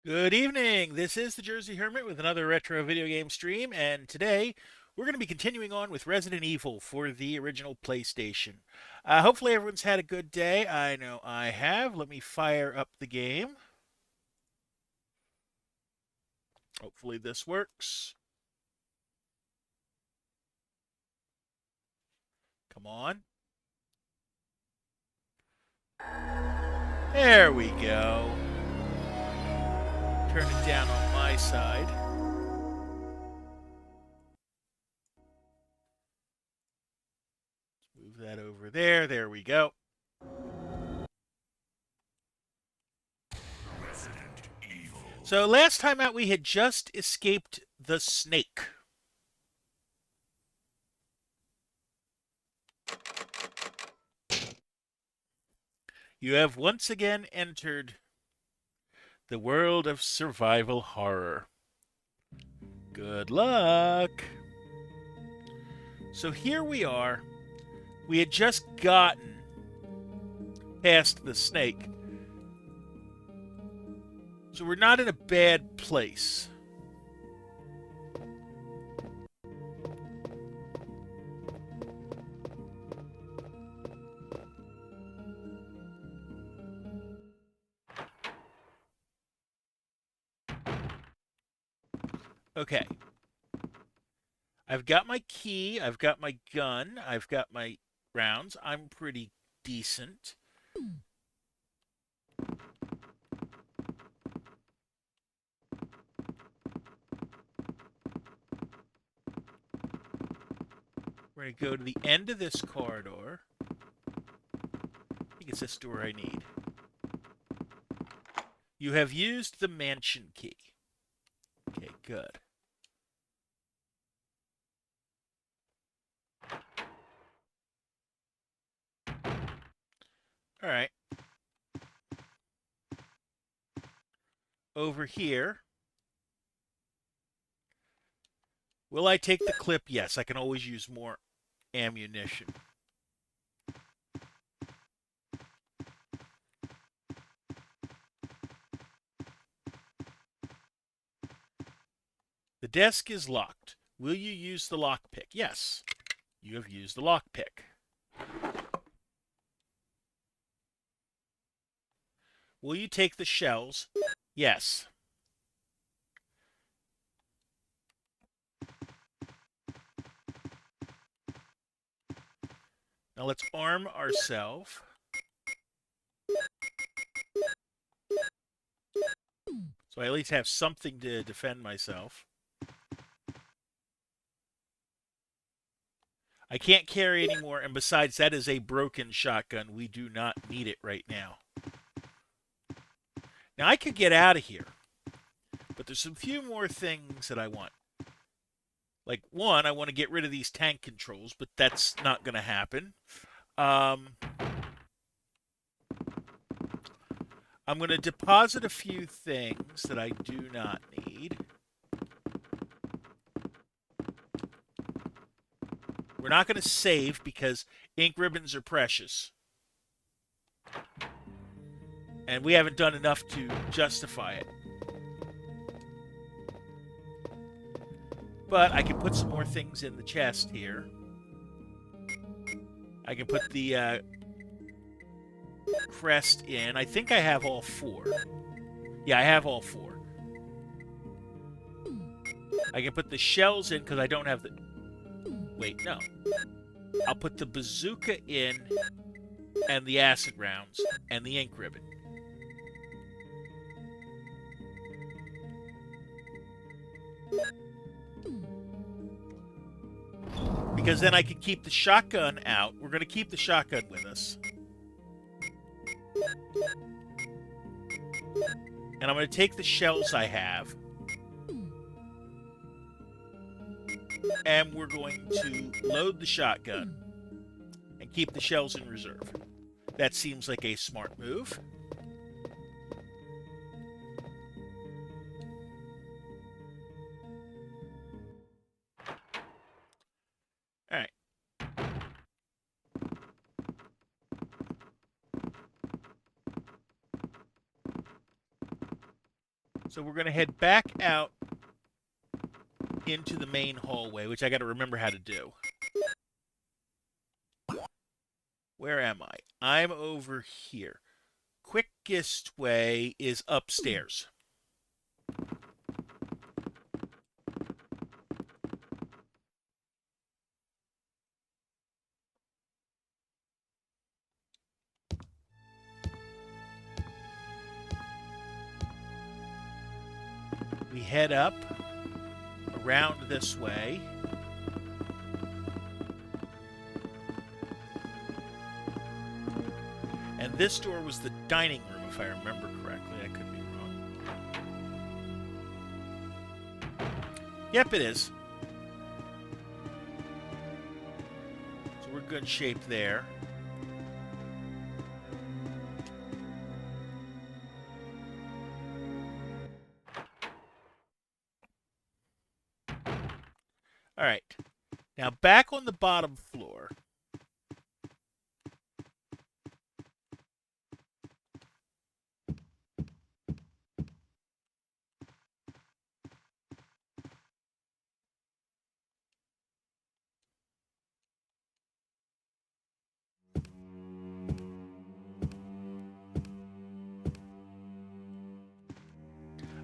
Good evening. This is the Jersey Hermit with another retro video game stream, and today we're going to be continuing on with Resident Evil for the original PlayStation. Hopefully, everyone's had a good day. I know I have. Let me fire up the game. Hopefully, this works. Come on. There we go. Turn it down on my side. Move that over there. There we go. So, last time out, we had just escaped the snake. You have once again entered the world of survival horror. Good luck. So here we are. We had just gotten past the snake. So we're not in a bad place. Okay. I've got my key. I've got my gun. I've got my rounds. I'm pretty decent. We're going to go to the end of this corridor. I think it's this door I need. You have used the mansion key. Okay, good. All right. Over here. Will I take the clip? Yes, I can always use more ammunition. The desk is locked. Will you use the lockpick? Yes, you have used the lockpick. Will you take the shells? Yes. Now let's arm ourselves. So I at least have something to defend myself. I can't carry anymore, and besides, that is a broken shotgun. We do not need it right now. Now I could get out of here, but there's a few more things that I want. Like, one, I want to get rid of these tank controls, but that's not going to happen. I'm going to deposit a few things that I do not need. We're not going to save because ink ribbons are precious. And we haven't done enough to justify it. But I can put some more things in the chest here. I can put the crest in. I think I have all four. Yeah, I have all four. I can put the shells in because I don't have the... Wait, no. I'll put the bazooka in and the acid rounds and the ink ribbon. Because then I can keep the shotgun out. We're going to keep the shotgun with us. And I'm going to take the shells I have. And we're going to load the shotgun and keep the shells in reserve. That seems like a smart move. All right. So we're going to head back out into the main hallway, which I got to remember how to do. Where am I? I'm over here. Quickest way is upstairs. We head up around this way. And this door was the dining room, if I remember correctly. I could be wrong. Yep, it is. So we're good shape there. All right. Now back on the bottom floor.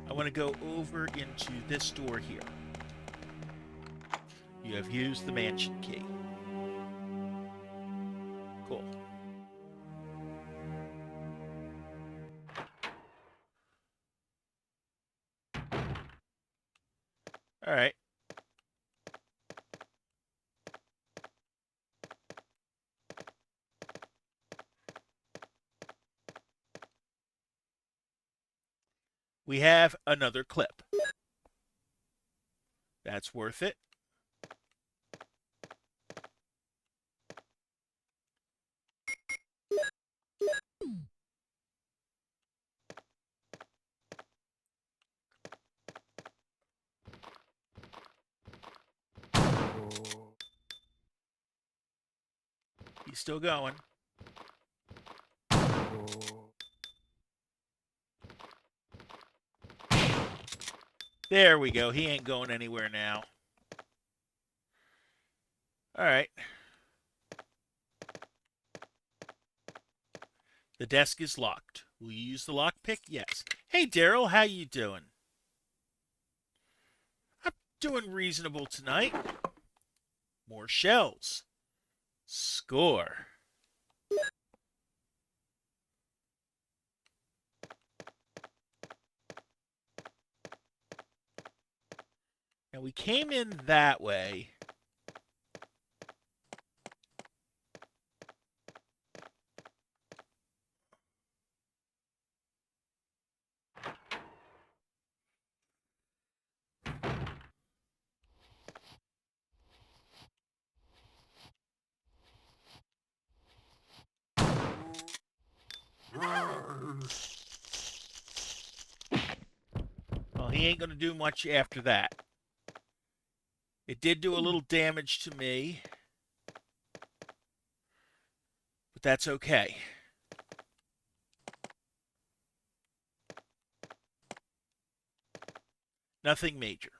I want to go over into this door here. You have used the mansion key. Cool. All right. We have another clip. That's worth it. He's still going. There we go. He ain't going anywhere now. All right. The desk is locked. Will you use the lockpick? Yes. Hey, Daryl, how you doing? I'm doing reasonable tonight. More shells. Score. Now, we came in that way. Well, he ain't going to do much after that. It did do a little damage to me, but that's okay. Nothing major.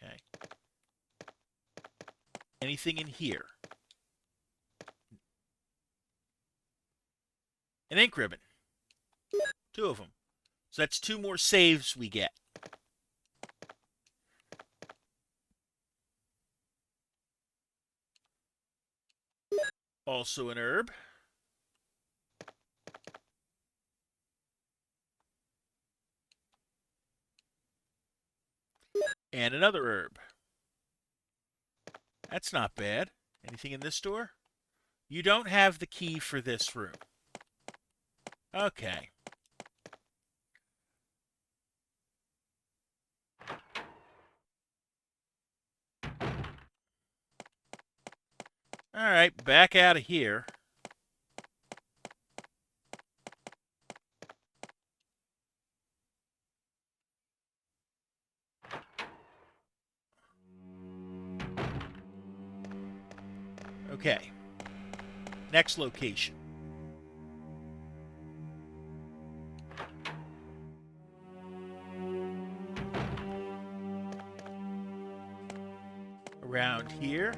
Okay. Anything in here? An ink ribbon. 2 of them. So that's 2 more saves we get. Also an herb. And another herb. That's not bad. Anything in this door? You don't have the key for this room. Okay. All right, back out of here. Okay. Next location. around here.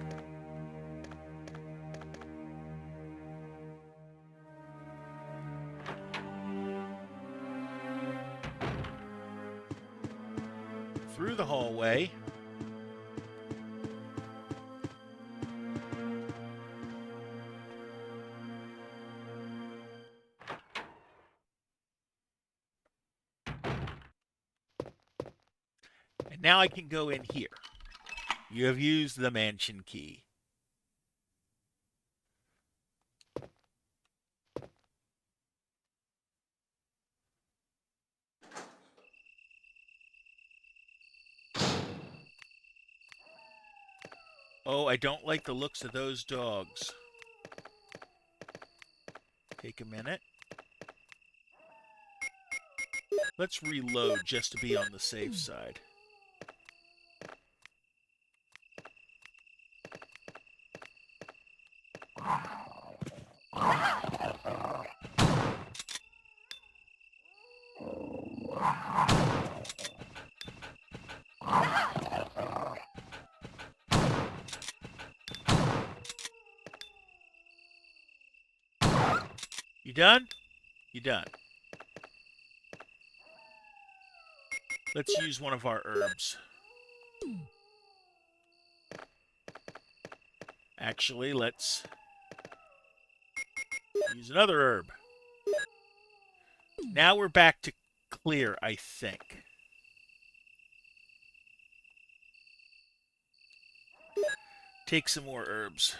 Through the hallway. And now I can go in here. You have used the mansion key. Oh, I don't like the looks of those dogs. Take a minute. Let's reload just to be on the safe side. You done? You done. Let's use one of our herbs. Actually, let's use another herb. Now we're back to clear, I think. Take some more herbs.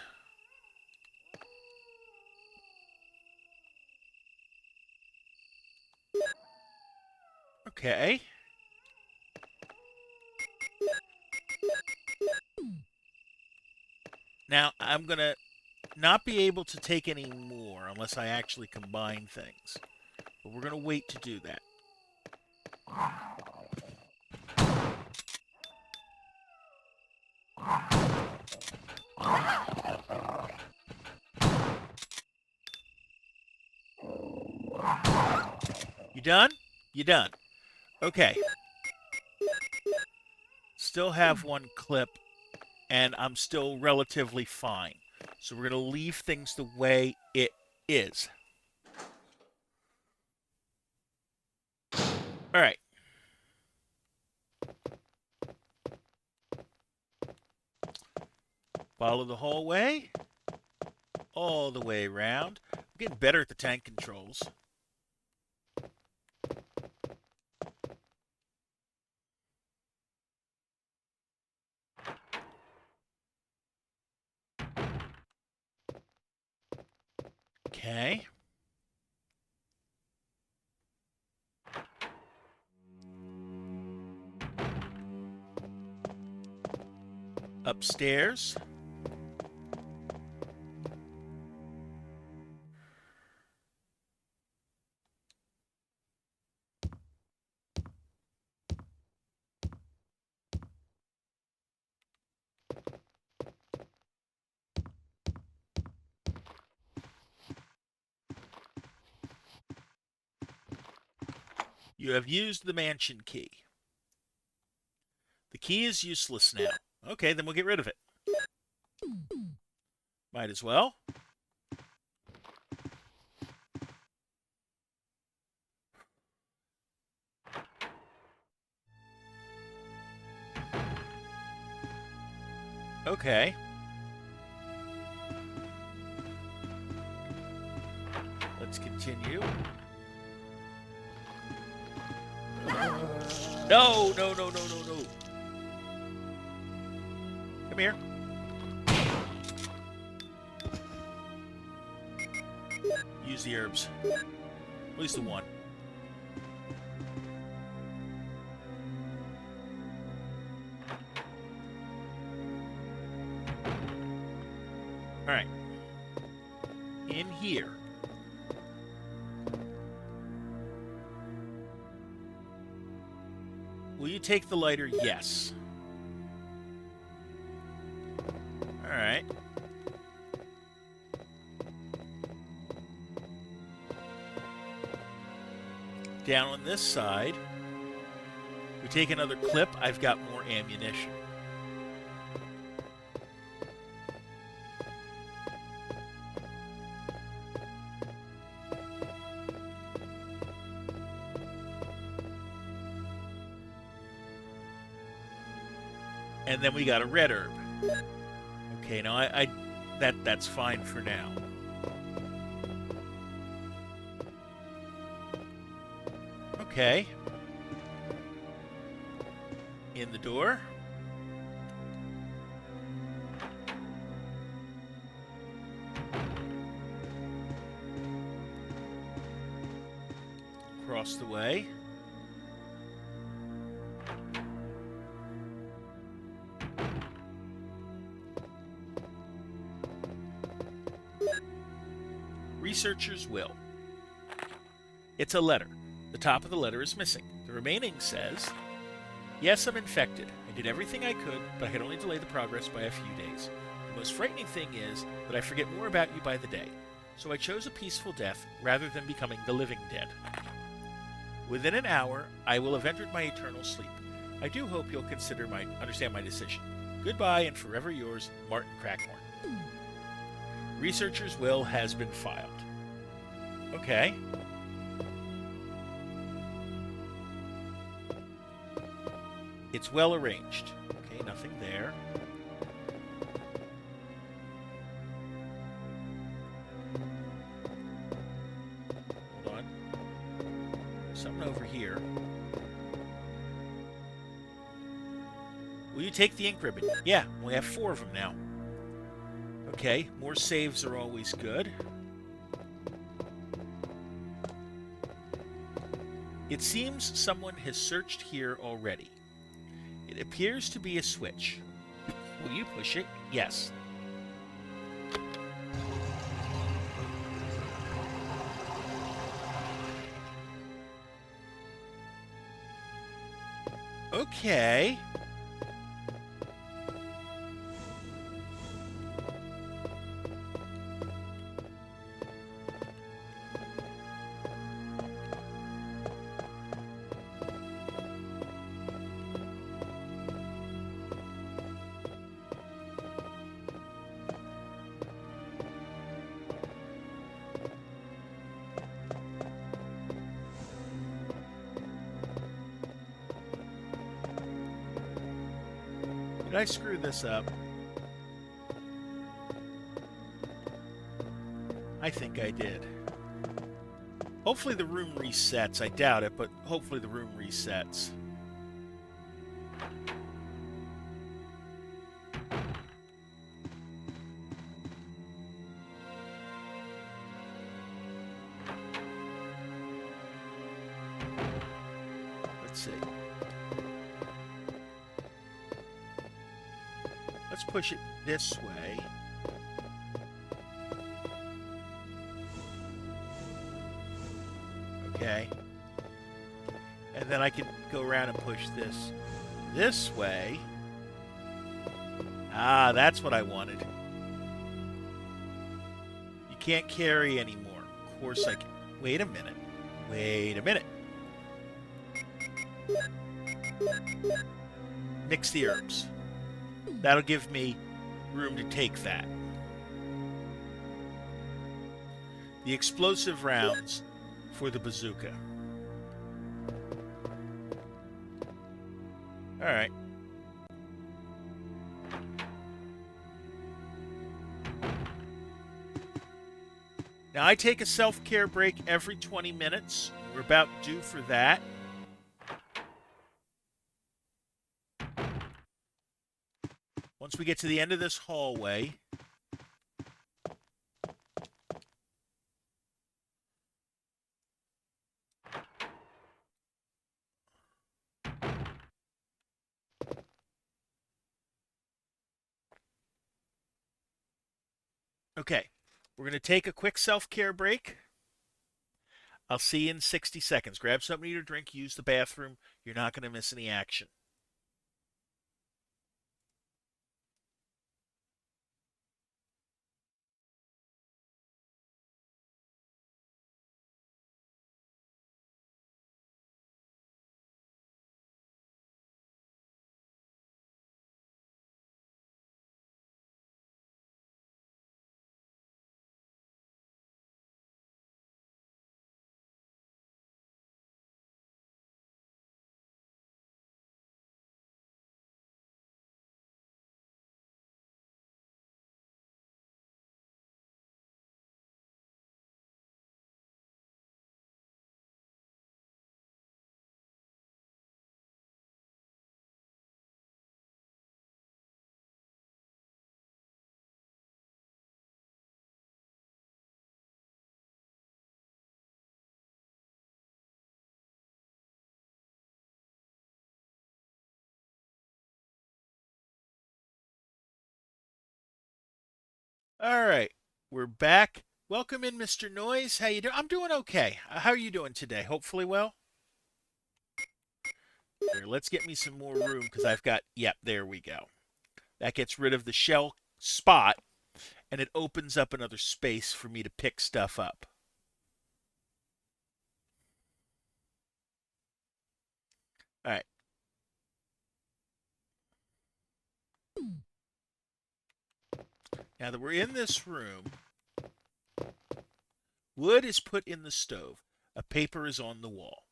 Okay. Now, I'm going to not be able to take any more unless I actually combine things. But we're going to wait to do that. You done? You done. Okay. Still have one clip, and I'm still relatively fine. So we're going to leave things the way it is. All right. Follow the hallway all the way around. I'm getting better at the tank controls. Okay. Upstairs. You have used the mansion key. The key is useless now. Okay, then we'll get rid of it. Might as well. Okay. Let's continue. No, no, no, no, no, no. Come here. Use the herbs. At least the one. All right. In here. Will you take the lighter? Yes. All right. Down on this side. We take another clip. I've got more ammunition. And then we got a red herb. Okay, now that's fine for now. Okay. In the door. Across the way. Researcher's will. It's a letter. The top of the letter is missing. The remaining says, "Yes, I'm infected. I did everything I could, but I could only delay the progress by a few days. The most frightening thing is that I forget more about you by the day. So I chose a peaceful death rather than becoming the living dead. Within an hour, I will have entered my eternal sleep. I do hope you'll understand my decision. Goodbye, and forever yours, Martin Crackhorn." Researcher's will has been filed. Okay. It's well arranged. Okay, nothing there. Hold on. There's something over here. Will you take the ink ribbon? Yeah, we have 4 of them now. Okay, more saves are always good. It seems someone has searched here already. It appears to be a switch. Will you push it? Yes. Okay. Did I screw this up? I think I did. Hopefully the room resets. I doubt it, but hopefully the room resets. Let's see. Let's push it this way. Okay. And then I can go around and push this way. Ah, that's what I wanted. You can't carry anymore. Of course I can. Wait a minute. Wait a minute. Mix the herbs. That'll give me room to take that. The explosive rounds for the bazooka. Alright. Now I take a self-care break every 20 minutes. We're about due for that. Once we get to the end of this hallway, okay, we're going to take a quick self-care break. I'll see you in 60 seconds. Grab something to eat or drink, use the bathroom. You're not going to miss any action. All right, we're back. Welcome in, Mr. Noise. How you doing? I'm doing okay. How are you doing today? Hopefully well. Here, let's get me some more room because I've got. Yep, there we go. That gets rid of the shell spot, and it opens up another space for me to pick stuff up. All right. Now that we're in this room, wood is put in the stove. A paper is on the wall.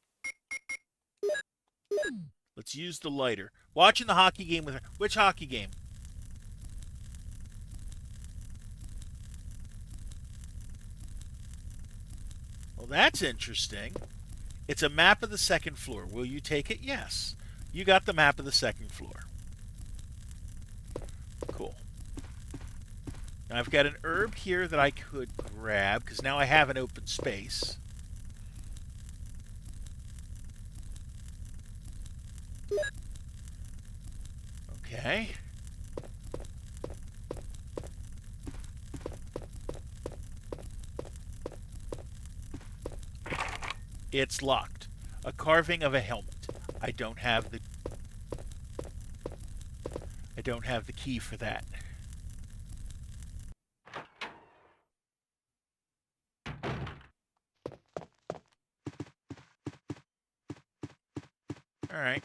Let's use the lighter. Watching the hockey game with her. Which hockey game? Well, that's interesting. It's a map of the second floor. Will you take it? Yes. You got the map of the second floor. Cool. Now I've got an herb here that I could grab because now I have an open space. Okay. It's locked. A carving of a helmet. I don't have the I don't have the key for that. All right.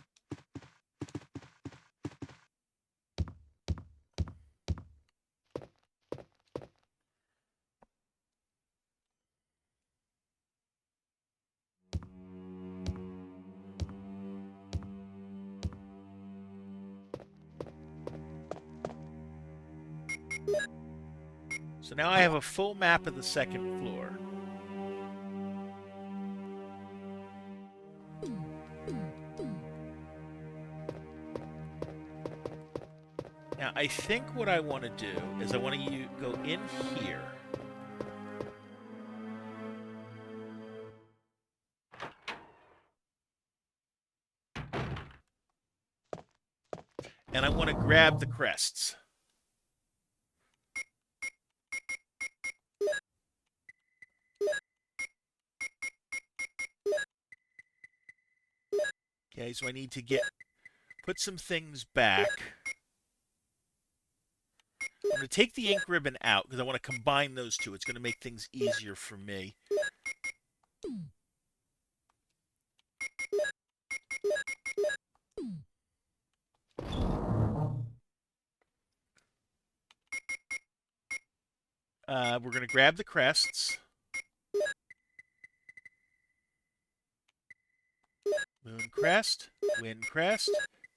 So now I have a full map of the second floor. Now I think what I want to do is I want to go in here. And I want to grab the crests. Okay, so I need to put some things back. I'm going to take the ink ribbon out because I want to combine those two. It's going to make things easier for me. We're going to grab the crests. Moon crest, wind crest,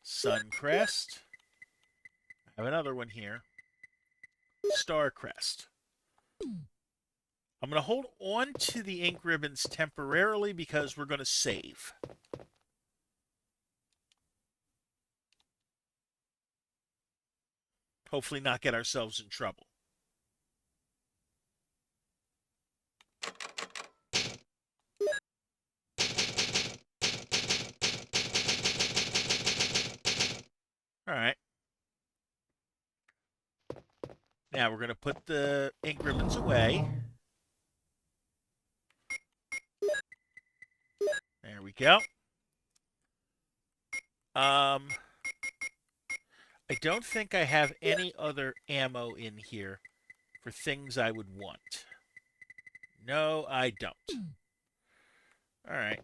sun crest. I have another one here. Star crest. I'm going to hold on to the ink ribbons temporarily because we're going to save. Hopefully not get ourselves in trouble. All right. Now we're going to put the ink ribbons away. There we go. I don't think I have any other ammo in here for things I would want. No, I don't. All right.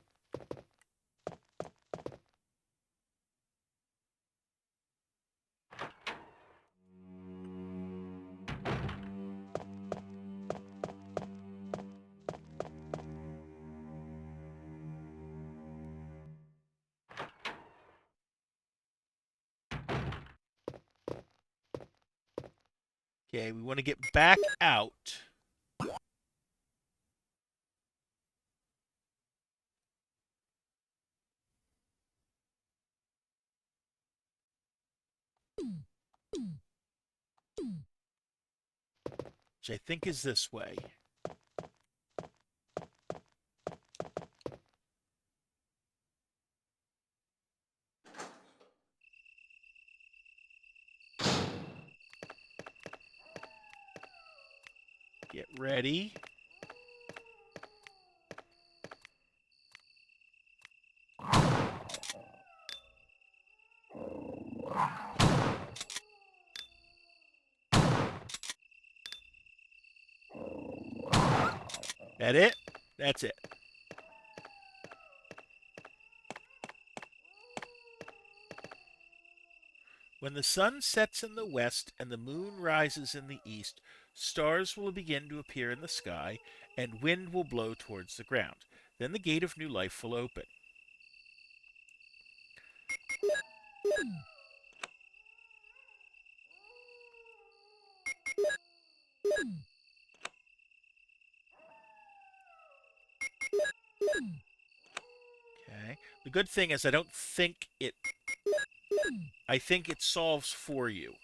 Okay, we want to get back out. Which I think is this way. Ready. That it? That's it. When the sun sets in the west and the moon rises in the east, stars will begin to appear in the sky, and wind will blow towards the ground. Then the gate of new life will open. Okay. The good thing is I think it solves for you.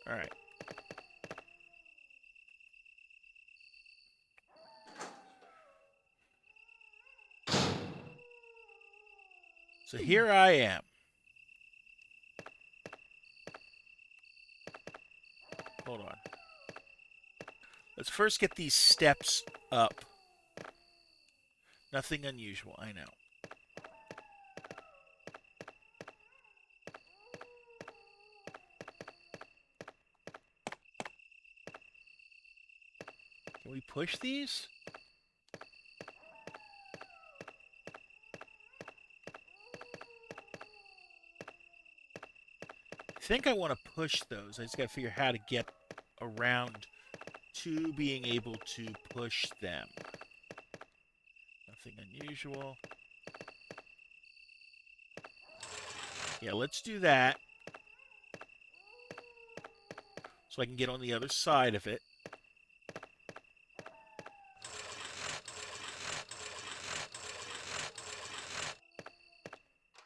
All right. So here I am. Hold on. Let's first get these steps up. Nothing unusual, I know. Can we push these? I think I want to push those. I just got to figure how to get around to being able to push them. Nothing unusual. Yeah, let's do that. So I can get on the other side of it.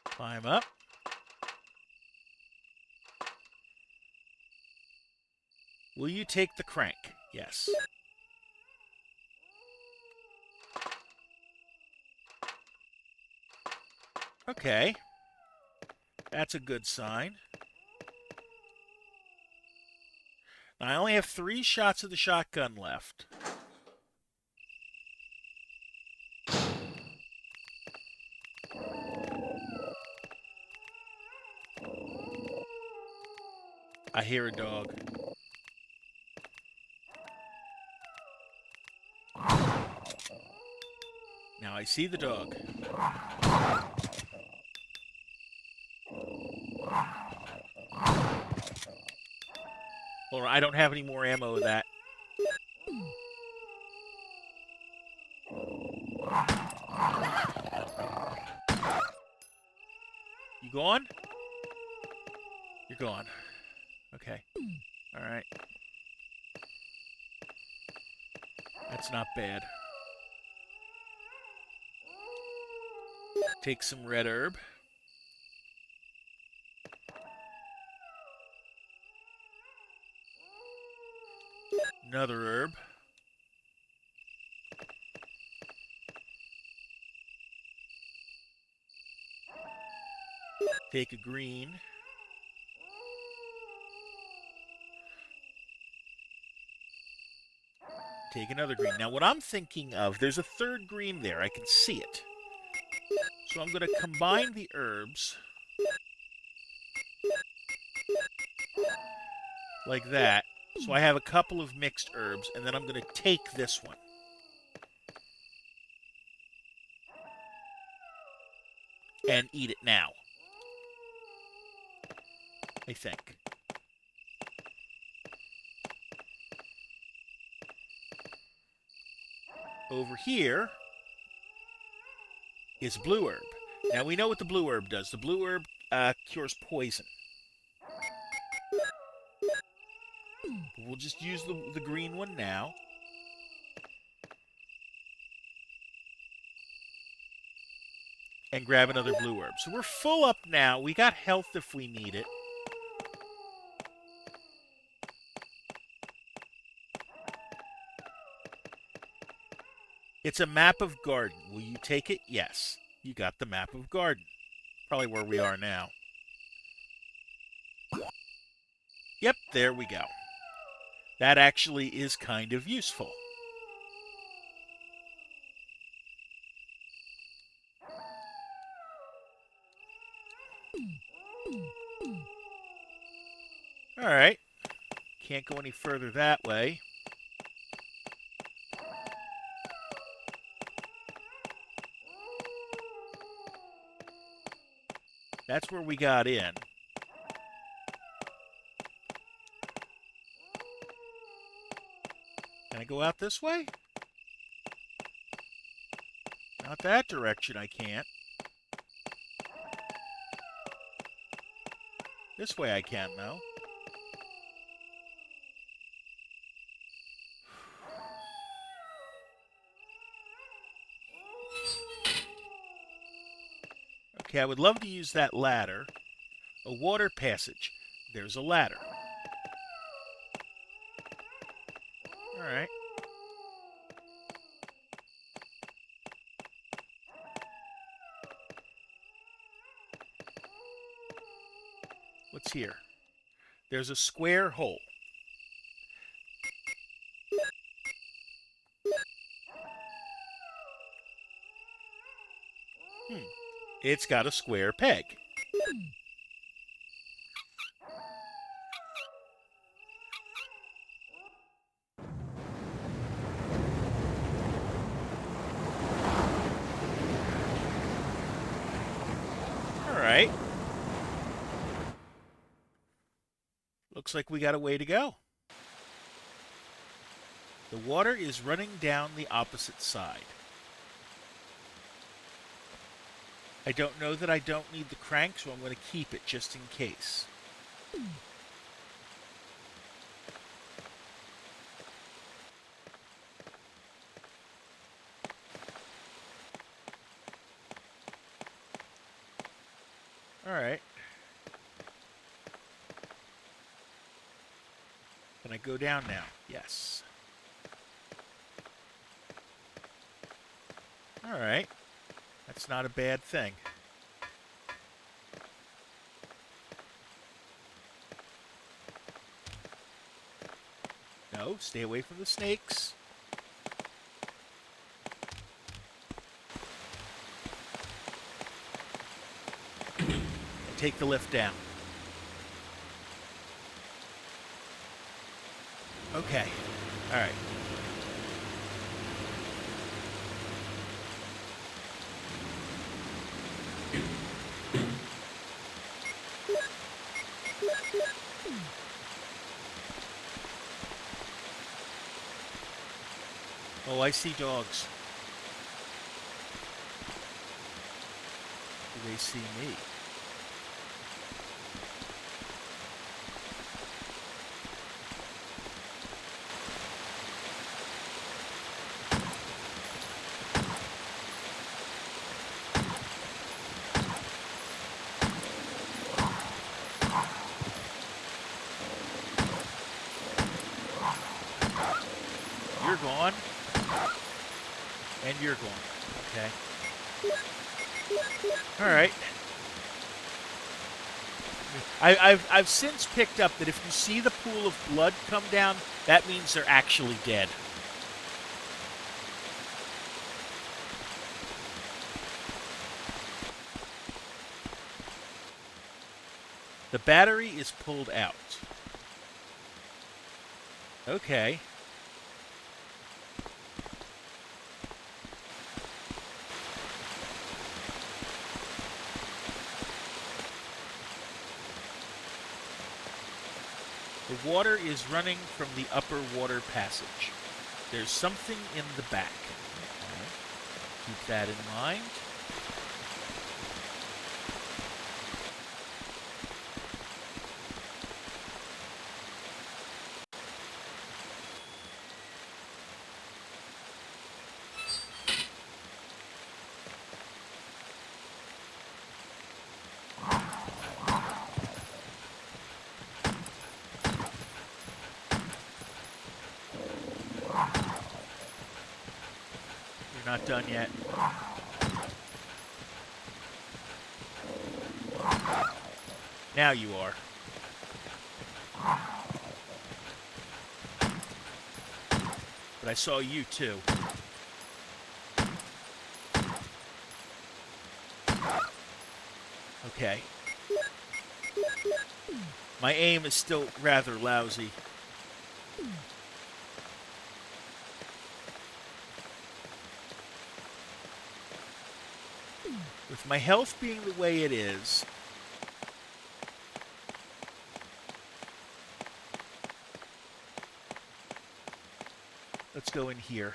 Climb up. Will you take the crank? Yes. Okay. That's a good sign. Now, I only have 3 shots of the shotgun left. I hear a dog. Now I see the dog. Hold on, I don't have any more ammo of that. You gone? You're gone. Okay. Alright. That's not bad. Take some red herb. Another herb. Take a green. Take another green. Now, what I'm thinking of, there's a third green there. I can see it. So I'm going to combine the herbs like that. So I have a couple of mixed herbs, and then I'm going to take this one. And eat it now. I think. Over here is blue herb. Now we know what the blue herb does. The blue herb cures poison. We'll just use the green one now. And grab another blue herb. So we're full up now. We got health if we need it. It's a map of garden. Will you take it? Yes. You got the map of garden. Probably where we are now. Yep, there we go. That actually is kind of useful. All right. Can't go any further that way. That's where we got in. Can I go out this way? Not that direction, I can't. This way I can, though. Okay, I would love to use that ladder. A water passage. There's a ladder. All right. What's here? There's a square hole. It's got a square peg. All right. Looks like we got a way to go. The water is running down the opposite side. I don't know that I don't need the crank, so I'm going to keep it just in case. All right. Can I go down now? Yes. All right. That's not a bad thing. No, stay away from the snakes. And take the lift down. Okay. All right. Oh, I see dogs. Do they see me? You're gone. And you're gone. Okay. All right. I've since picked up that if you see the pool of blood come down, that means they're actually dead. The battery is pulled out. Okay. The water is running from the upper water passage. There's something in the back. Okay. Keep that in mind. You're not done yet. Now you are. But I saw you too. Okay. My aim is still rather lousy. With my health being the way it is, let's go in here.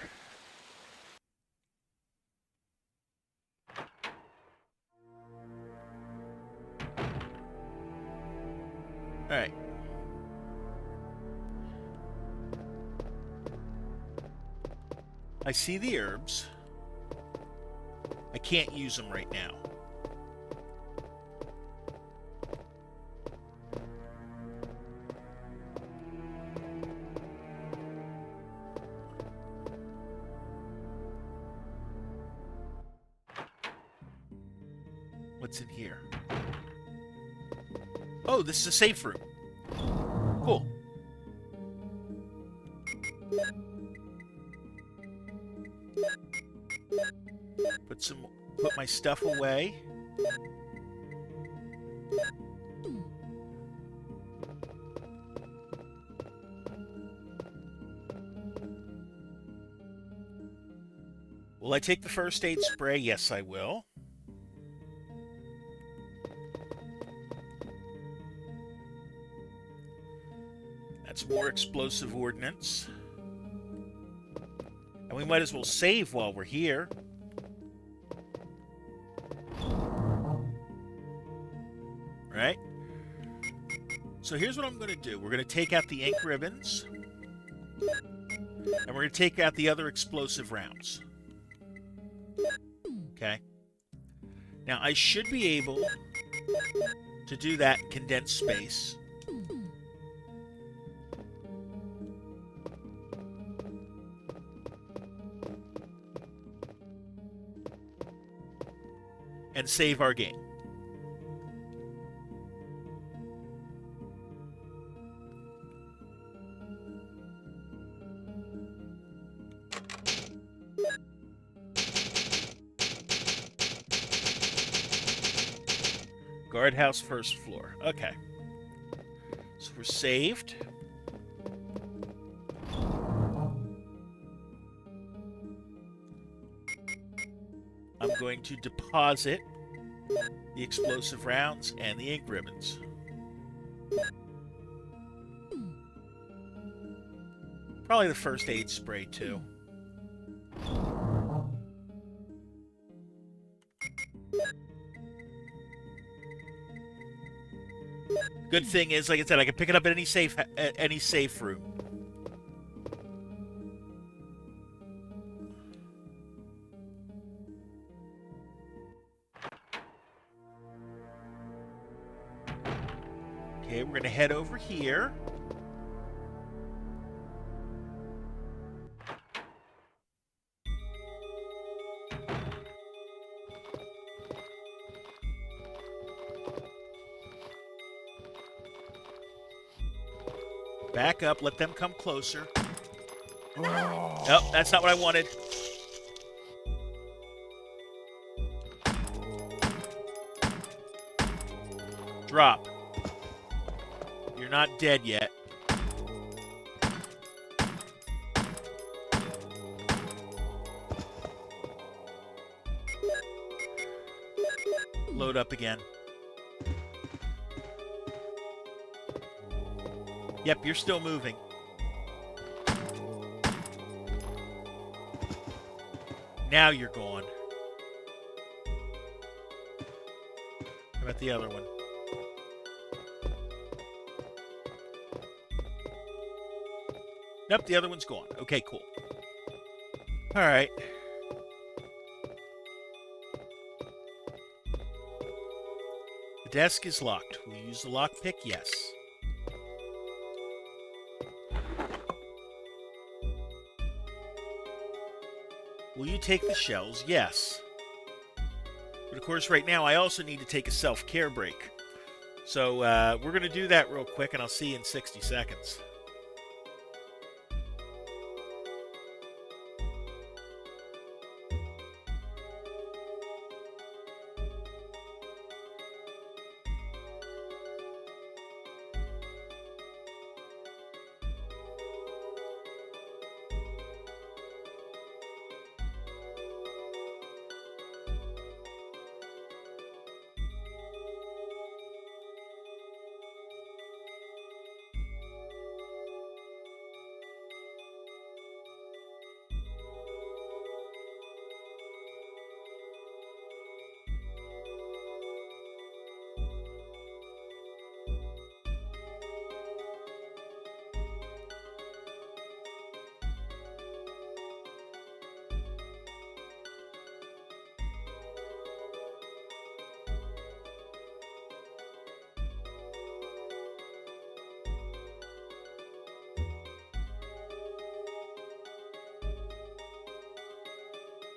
All right. I see the herbs. I can't use them right now. What's in here? Oh, this is a safe room. Cool. Put my stuff away. Will I take the first aid spray? Yes, I will. That's more explosive ordnance. And we might as well save while we're here. Right? So here's what I'm going to do. We're going to take out the ink ribbons. And we're going to take out the other explosive rounds. Okay? Now, I should be able to do that in condensed space. And save our game. Guardhouse first floor. Okay. So we're saved. I'm going to deposit the explosive rounds and the ink ribbons. Probably the first aid spray too. Good thing is, like I said, I can pick it up at any safe room. Okay, we're gonna head over here. Back up, let them come closer. Nope, that's not what I wanted. Drop. You're not dead yet. Load up again. Yep, you're still moving. Now you're gone. How about the other one? Nope, the other one's gone. Okay, cool. All right. The desk is locked. Will you use the lockpick? Yes. Will you take the shells? Yes. But of course, right now, I also need to take a self-care break. So we're going to do that real quick, and I'll see you in 60 seconds.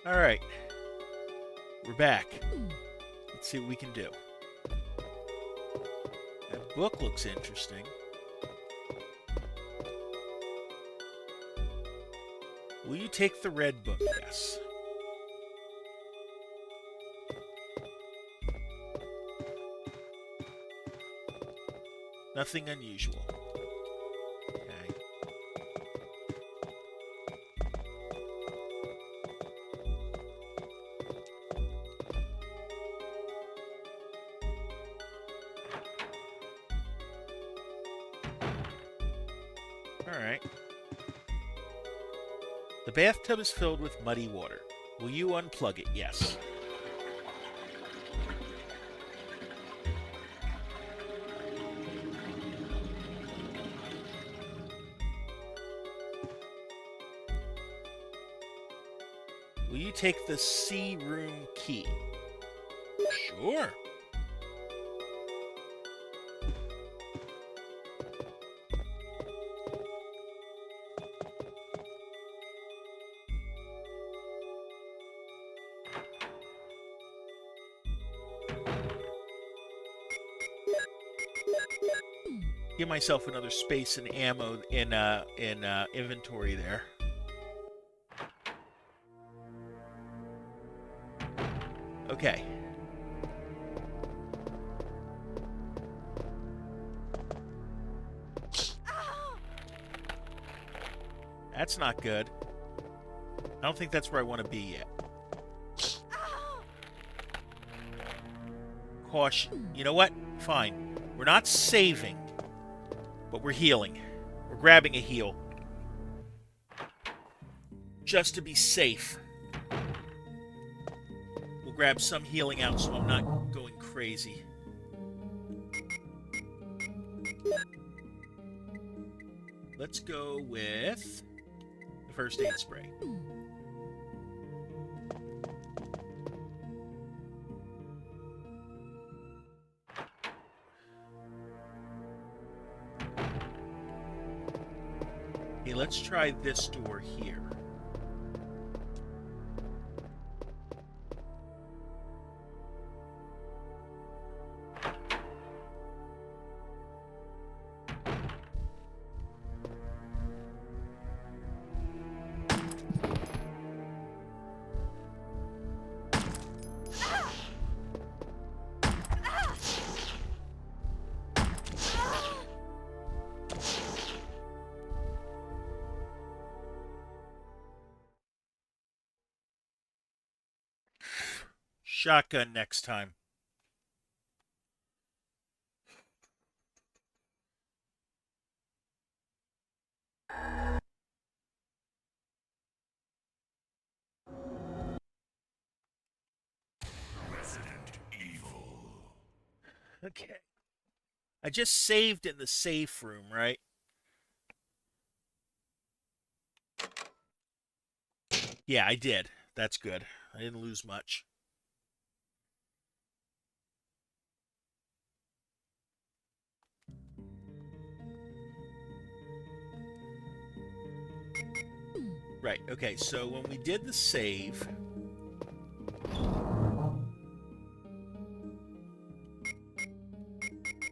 All right, we're back. Let's see what we can do. That book looks interesting. Will you take the red book? Yes. Nothing unusual. Okay. All right. The bathtub is filled with muddy water. Will you unplug it? Yes. Will you take the C room key? Sure. Give myself another space and ammo in inventory there. Okay. That's not good. I don't think that's where I want to be yet. Caution. You know what? Fine. We're not saving, but we're healing. We're grabbing a heal. Just to be safe. We'll grab some healing out so I'm not going crazy. Let's go with the first aid spray. Okay, let's try this door here. Shotgun next time. Resident Evil. Okay. I just saved in the safe room, right? Yeah, I did. That's good. I didn't lose much. Right, okay, so when we did the save,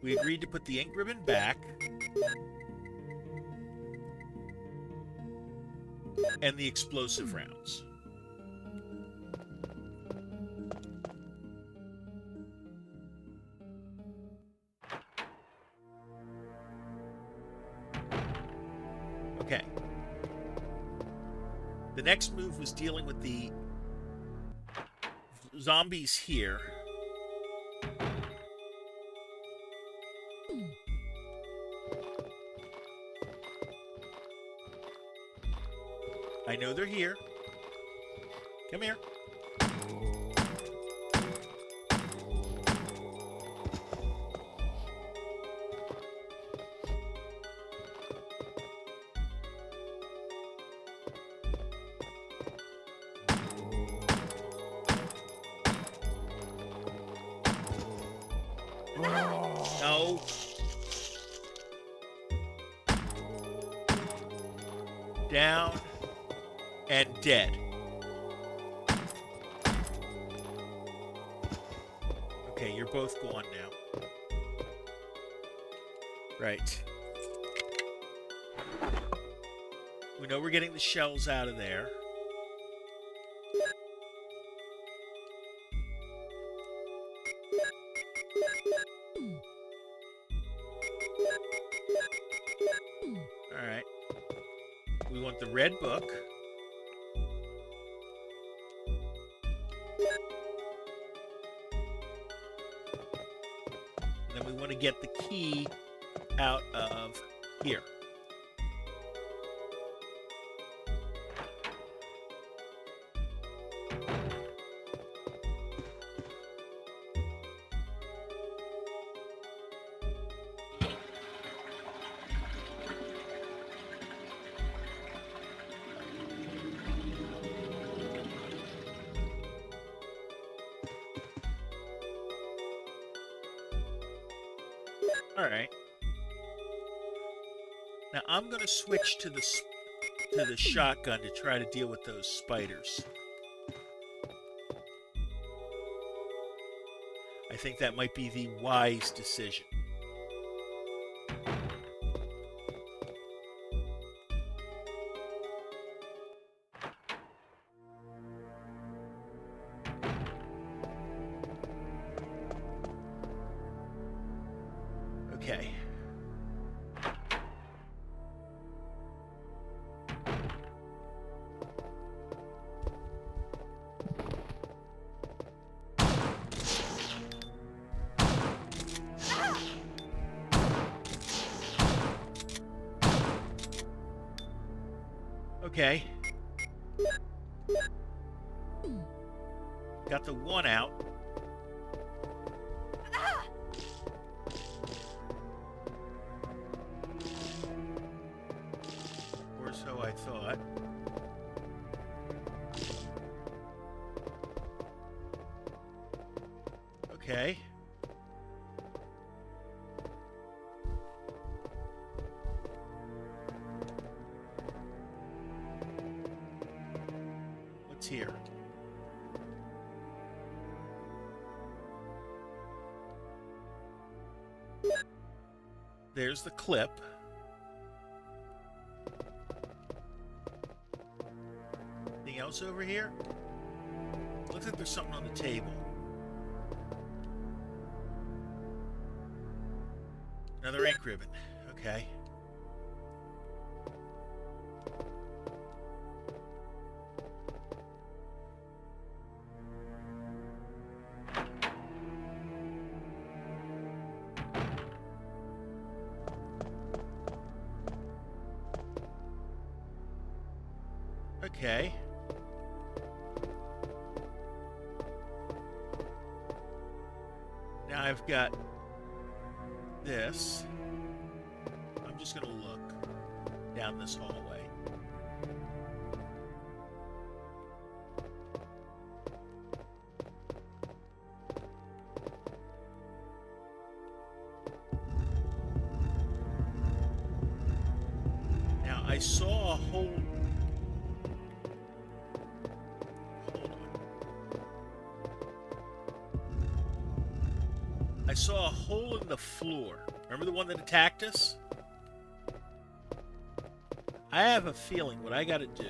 We agreed to put the ink ribbon back. And the explosive rounds. Okay. The next move was dealing with the zombies here. I know they're here. Come here. No. Down and dead. Okay, you're both gone now. Right. We know we're getting the shells out of there. Alright. We want the red book. And then we want to get the key out of here. Alright. Now I'm going to switch to the shotgun to try to deal with those spiders. I think that might be the wise decision. Okay. Okay. Got the one out. Or so I thought. Okay. What's here? There's the clip. Anything else over here? Looks like there's something on the table. Another ink ribbon. Okay. Okay. Now I've got this. I'm just going to look down this hallway. Now I saw a whole... Hold on. I saw a hole in the floor. Remember the one that attacked us? I have a feeling what I gotta do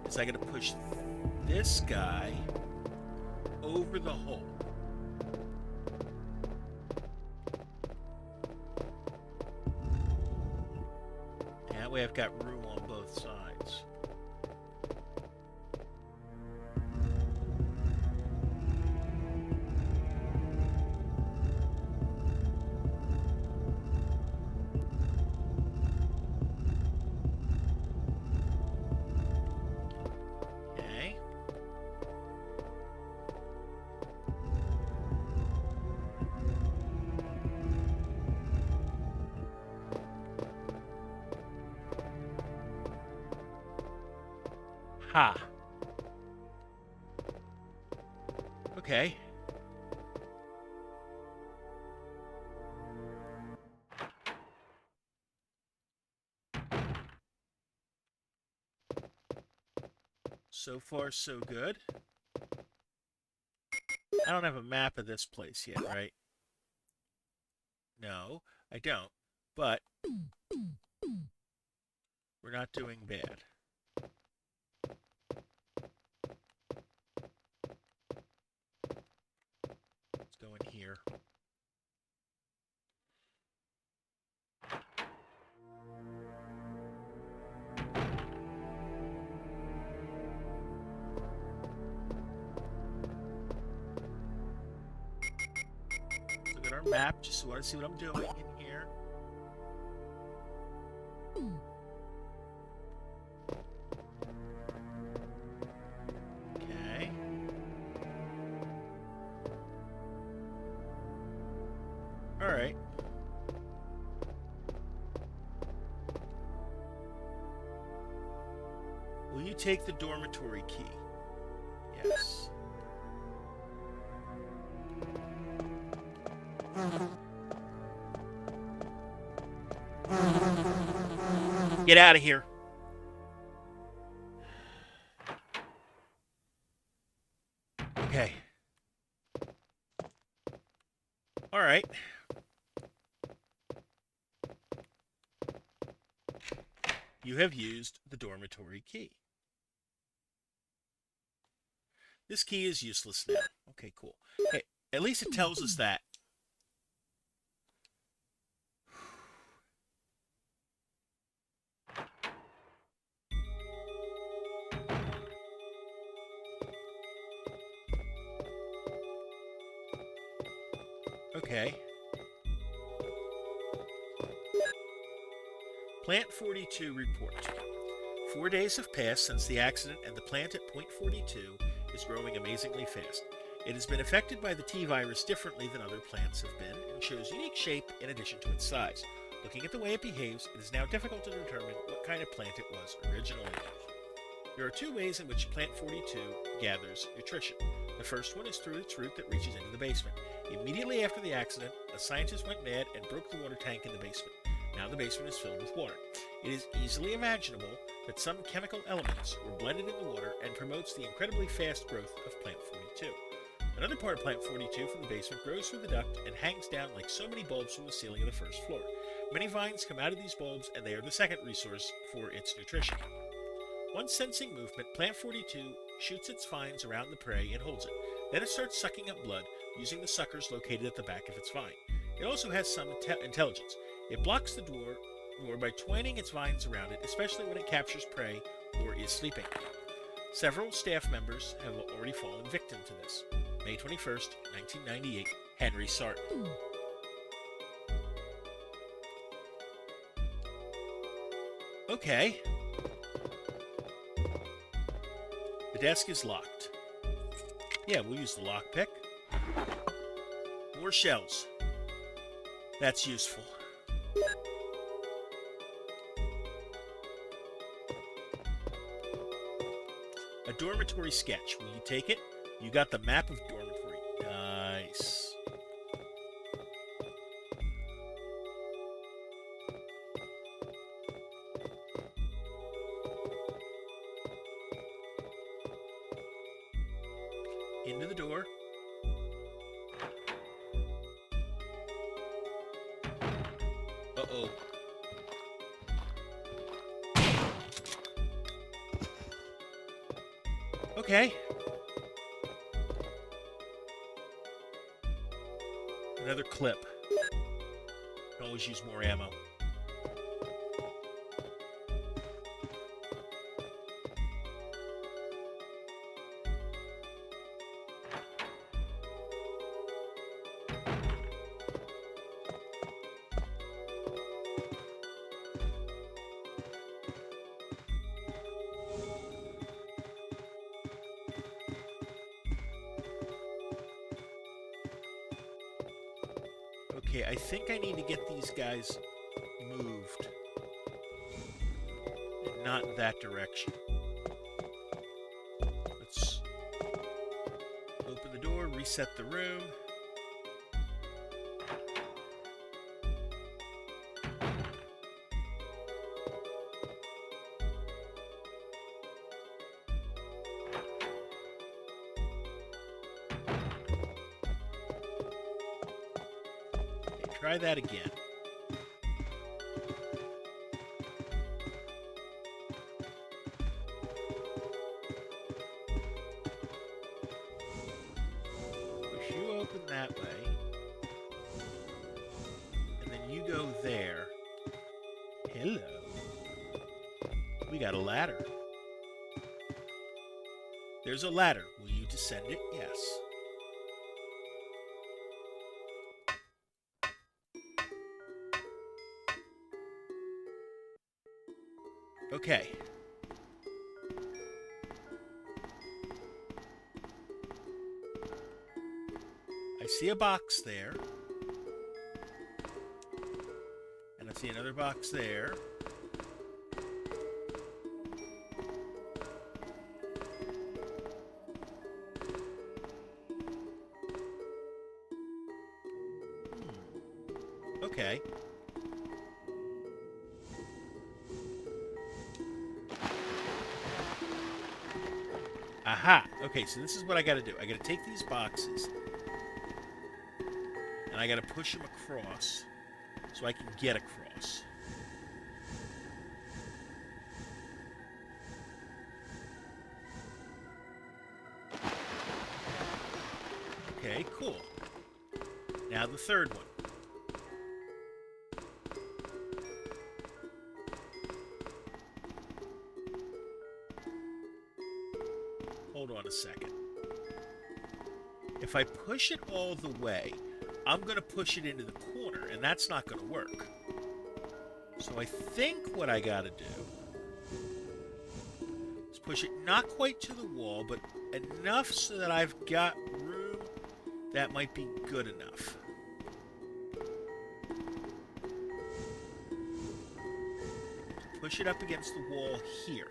is I gotta push this guy over the hole. And that way I've got room on both sides. Okay. Ha. Okay. So far, so good. I don't have a map of this place yet, right? No, I don't. But we're not doing bad. Let's go in here. Look at our map. Just want to see what I'm doing in here. Okay. All right. Will you take the dormitory key? Yes. Get out of here. Okay. All right. You have used the dormitory key. This key is useless now. Okay, cool. Hey, at least it tells us that. Okay. Plant 42 report. 4 days have passed since the accident, and the plant at point 42 is growing amazingly fast. It has been affected by the T virus differently than other plants have been, and shows unique shape in addition to its size. Looking at the way it behaves, it is now difficult to determine what kind of plant it was originally. There are two ways in which Plant 42 gathers nutrition. The first one is through its root that reaches into the basement. Immediately after the accident, a scientist went mad and broke the water tank in the basement. Now the basement is filled with water. It is easily imaginable that some chemical elements were blended in the water and promotes the incredibly fast growth of Plant 42. Another part of Plant 42 from the basement grows through the duct and hangs down like so many bulbs from the ceiling of the first floor. Many vines come out of these bulbs, and they are the second resource for its nutrition. Once sensing movement, Plant 42 shoots its vines around the prey and holds it. Then it starts sucking up blood, using the suckers located at the back of its vine. It also has some intelligence. It blocks the door by twining its vines around it, especially when it captures prey or is sleeping. Several staff members have already fallen victim to this. May 21st, 1998, Henry Sarton. Okay. The desk is locked. Yeah, we'll use the lockpick. More shells. That's useful. A dormitory sketch. Will you take it? You got the map of dormitory. Nice. Into the door. Uh-oh. Okay. Another clip. Can always use more ammo. Okay, I think I need to get these guys moved. And not in that direction. Let's open the door, reset the room. Okay, try that again. Push you open that way. And then you go there. Hello. We got a ladder. There's a ladder. Will you descend it? Yes. Okay. I see a box there. And I see another box there. Okay. Aha! Okay, so this is what I gotta do. I gotta take these boxes, and I gotta push them across so I can get across. Okay, cool. Now the third one. Hold on a second. If I push it all the way, I'm going to push it into the corner, and that's not going to work. So I think what I got to do is push it not quite to the wall, but enough so that I've got room that might be good enough. Push it up against the wall here.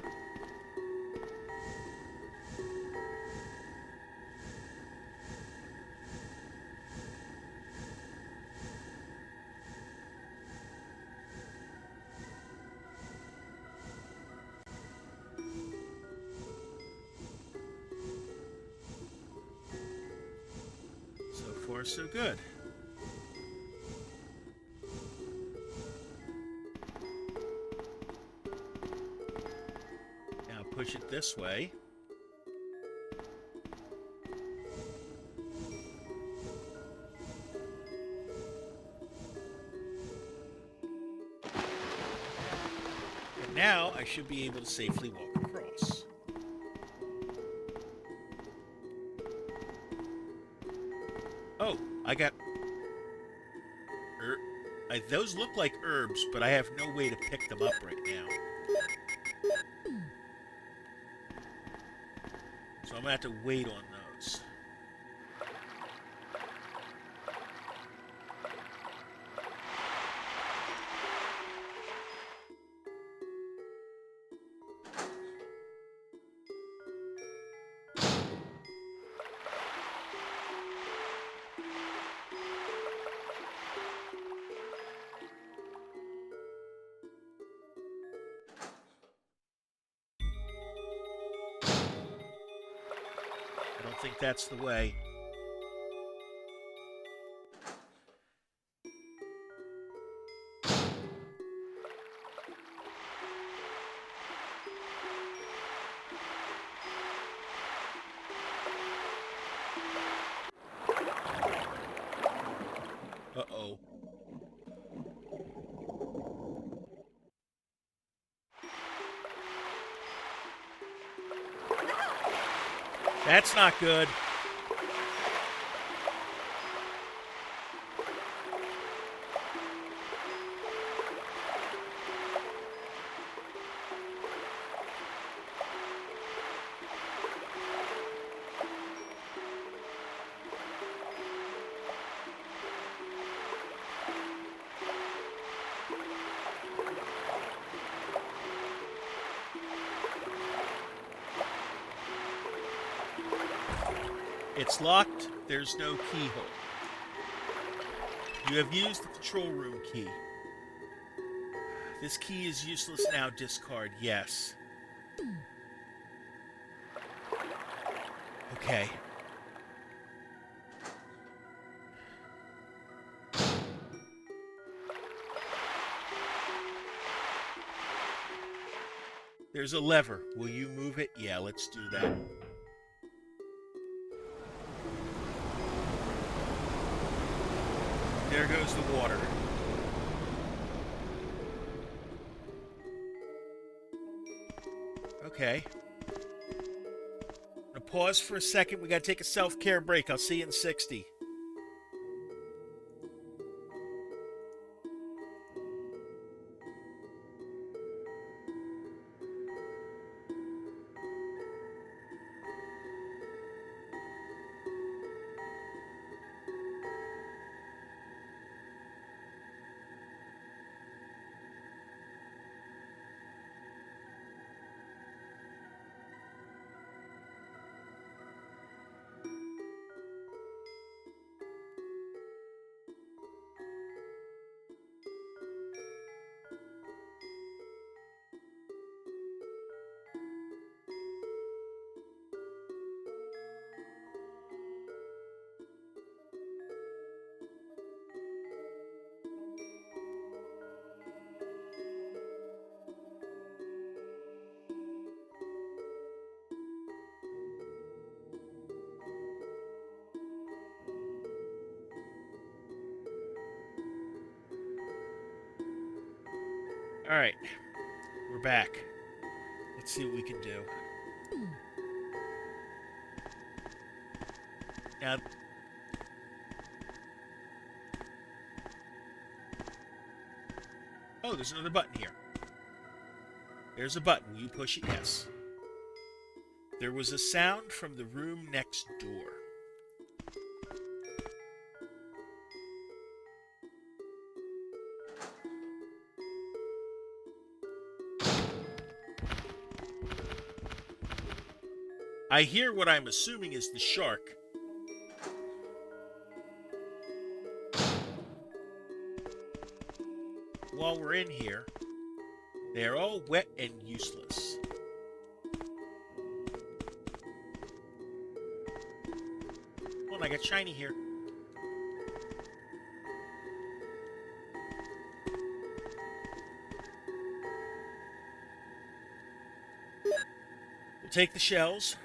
So far, so good. Now push it this way. And now I should be able to safely walk across. Oh, I got... those look like herbs, but I have no way to pick them up right now. So I'm going to have to wait on those. I don't think that's the way. Uh-oh. That's not good. It's locked. There's no keyhole. You have used the control room key. This key is useless now. Discard. Yes. Okay. There's a lever. Will you move it? Yeah, let's do that. There goes the water. Okay. I'm gonna pause for a second. We gotta take a self-care break. I'll see you in 60. All right. We're back. Let's see what we can do. Now, oh, there's another button here. There's a button. Will you push it? Yes. There was a sound from the room next door. I hear what I'm assuming is the shark. While we're in here, they are all wet and useless. Hold on, I got shiny here. We'll take the shells.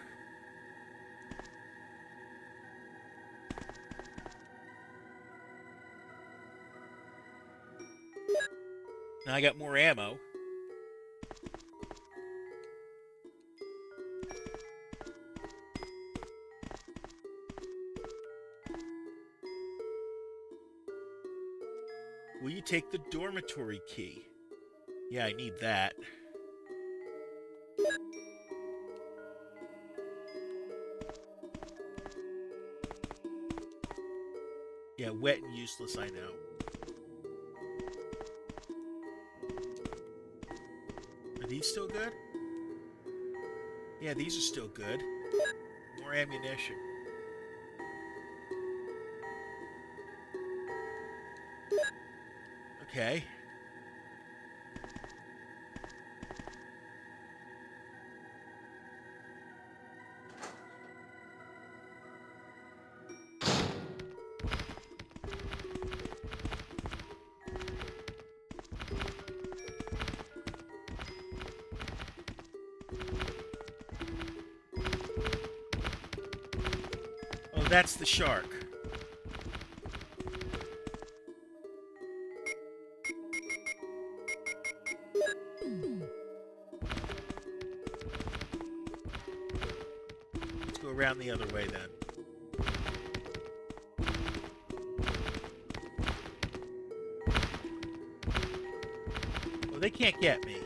Now I got more ammo. Will you take the dormitory key? Yeah, I need that. Yeah, wet and useless, I know. Are these still good? Yeah, these are still good. More ammunition. Okay. Oh, that's the shark. around the other way then. Well, they can't get me.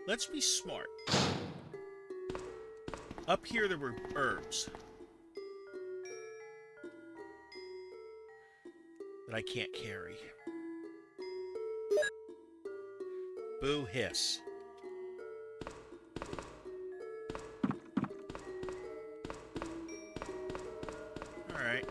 Let's be smart. Up here there were herbs that I can't carry. Boo hiss. Alright.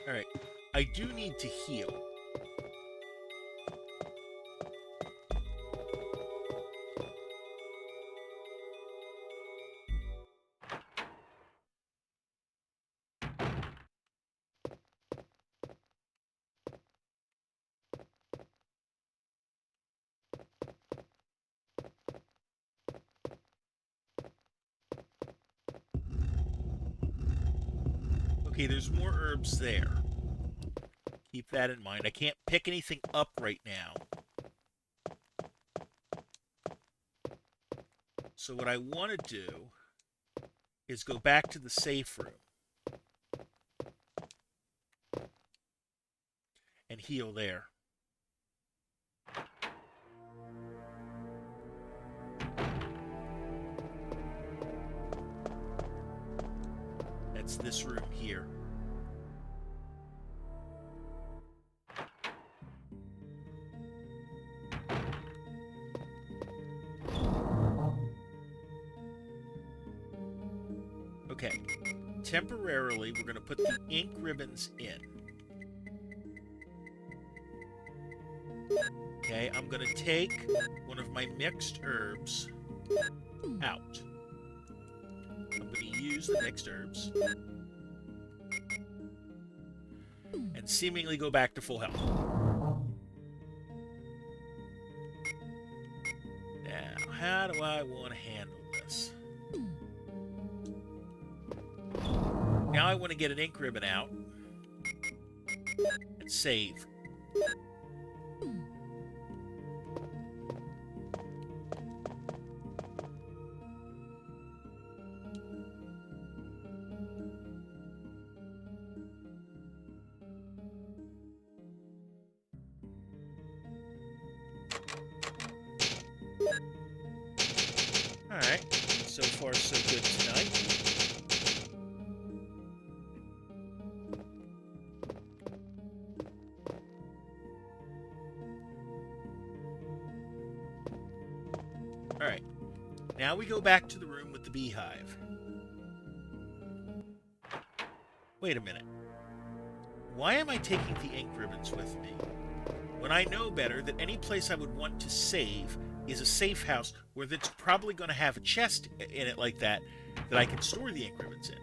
Alright. I do need to heal. Okay, there's more herbs there. Keep that in mind. I can't pick anything up right now. So what I want to do is go back to the safe room and heal there. That's this room here. Okay, temporarily we're going to put the ink ribbons in. Okay, I'm going to take one of my mixed herbs out. I'm going to use the mixed herbs and seemingly go back to full health. Now, how do I want to handle this? Now I want to get an ink ribbon out and save. Alright, so far so good tonight. Alright, now we go back to the room with the beehive. Wait a minute. Why am I taking the ink ribbons with me? When I know better that any place I would want to save is a safe house where that's probably going to have a chest in it like that I can store the ink ribbons in.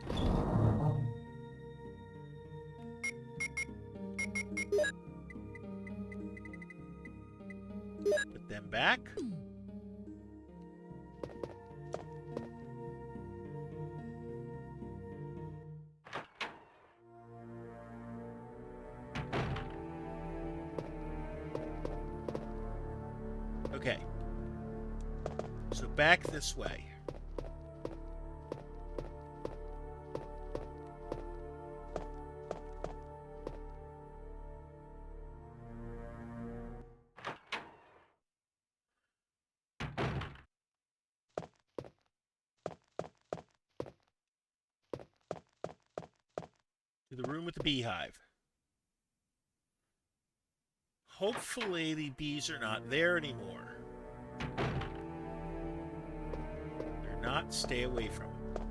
Put them back. Okay. So back this way. To the room with the beehive. Hopefully the bees are not there anymore. They're not. Stay away from them.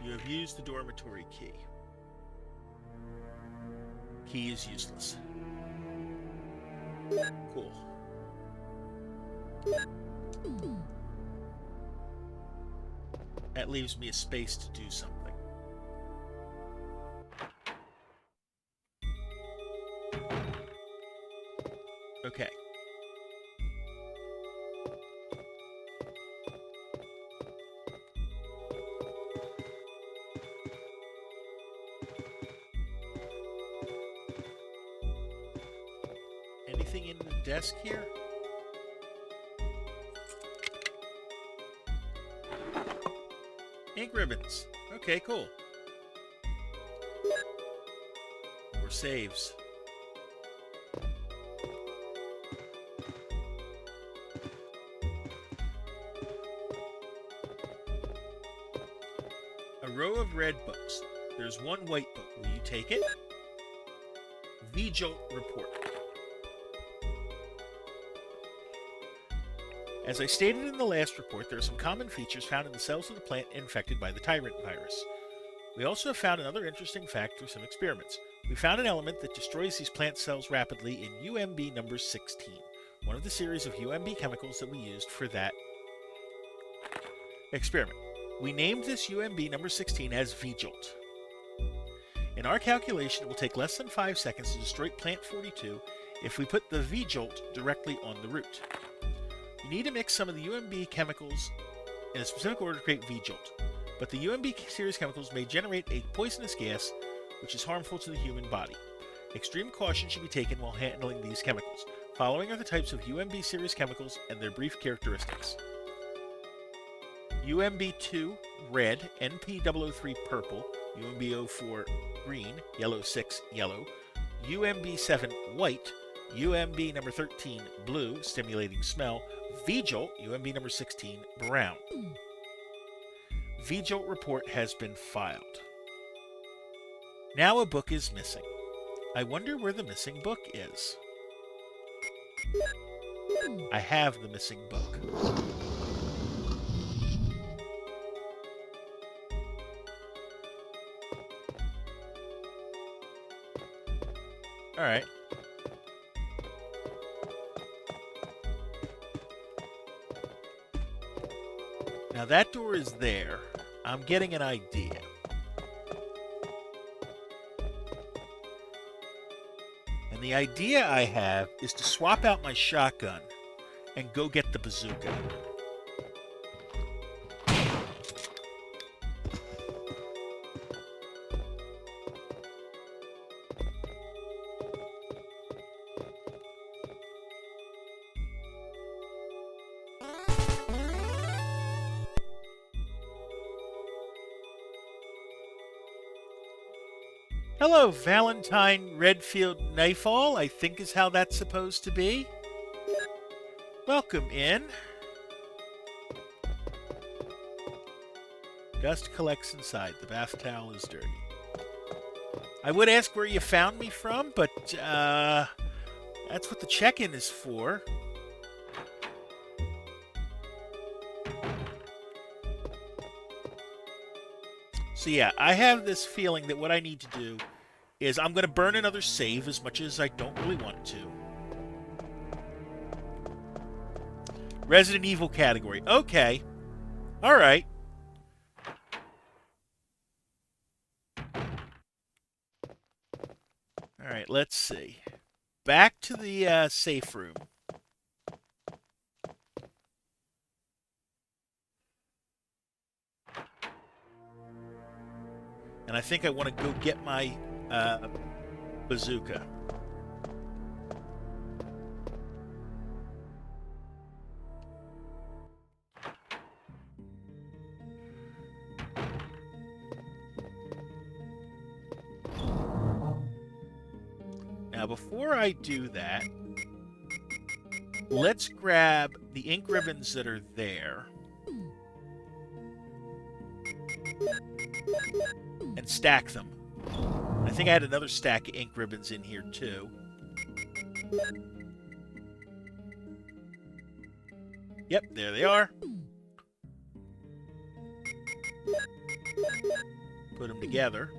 You have used the dormitory key. Key is useless. Cool. That leaves me a space to do something. Okay. Anything in the desk here? Ink ribbons. Okay, cool. More saves. A row of red books. There's one white book. Will you take it? V-Jolt report. As I stated in the last report, there are some common features found in the cells of the plant infected by the tyrant virus. We also have found another interesting fact through some experiments. We found an element that destroys these plant cells rapidly in UMB number 16, one of the series of UMB chemicals that we used for that experiment. We named this UMB number 16 as V-Jolt. In our calculation, it will take less than 5 seconds to destroy plant 42 if we put the V-Jolt directly on the root. You need to mix some of the UMB chemicals in a specific order to create V-Jolt, but the UMB series chemicals may generate a poisonous gas which is harmful to the human body. Extreme caution should be taken while handling these chemicals. Following are the types of UMB series chemicals and their brief characteristics. UMB2 red, NP003 purple, UMB04 green, yellow6 yellow, UMB7 white, UMB number 13 blue, stimulating smell, V-Jolt, UMB number 16 brown. V-Jolt report has been filed. Now a book is missing. I wonder where the missing book is. I have the missing book. Alright. Now that door is there. I'm getting an idea. And the idea I have is to swap out my shotgun and go get the bazooka. Hello, Valentine Redfield Knifeall, I think is how that's supposed to be. Welcome in. Dust collects inside. The bath towel is dirty. I would ask where you found me from, but that's what the check-in is for. So yeah, I have this feeling that what I need to do is I'm going to burn another save as much as I don't really want to. Resident Evil category. Okay. Alright. Alright, let's see. Back to the safe room. And I think I want to go get my bazooka. Now, before I do that, let's grab the ink ribbons that are there and stack them. I think I had another stack of ink ribbons in here too. Yep, there they are. Put them together.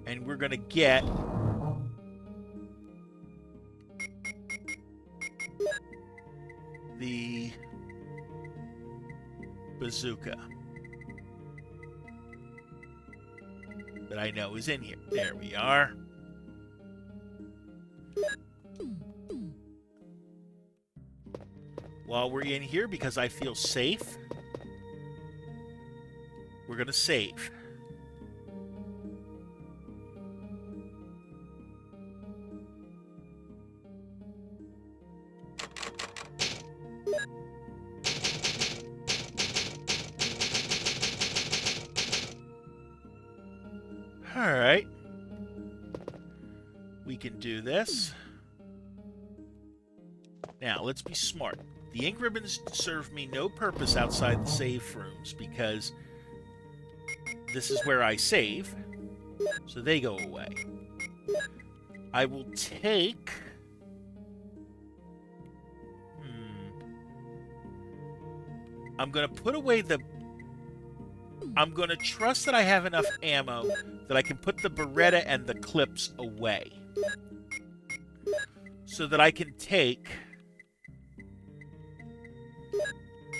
And we're going to get the bazooka that I know is in here. There we are. While we're in here, because I feel safe, we're going to save. All right. We can do this. Now, let's be smart. The ink ribbons serve me no purpose outside the save rooms because this is where I save, so they go away. I will take... I'm going to put away the... I'm going to trust that I have enough ammo that I can put the Beretta and the clips away. So that I can take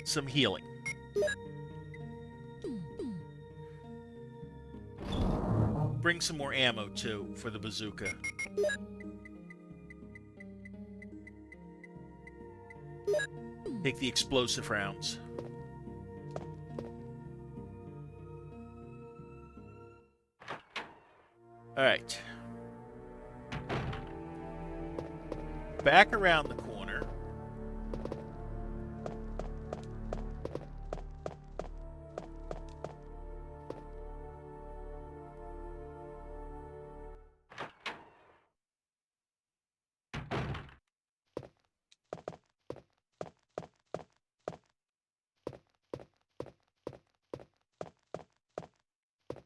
some healing. Bring some more ammo, too, for the bazooka. Take the explosive rounds. Alright. Back around the corner.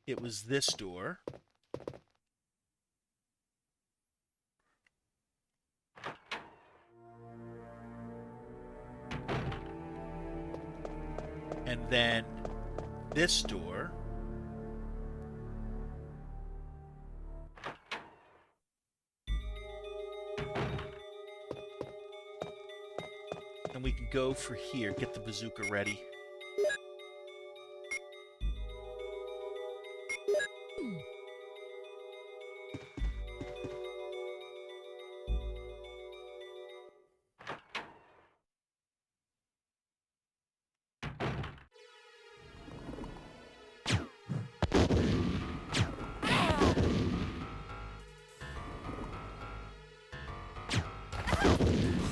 It was this door. And then this door. And we can go for here, get the bazooka ready.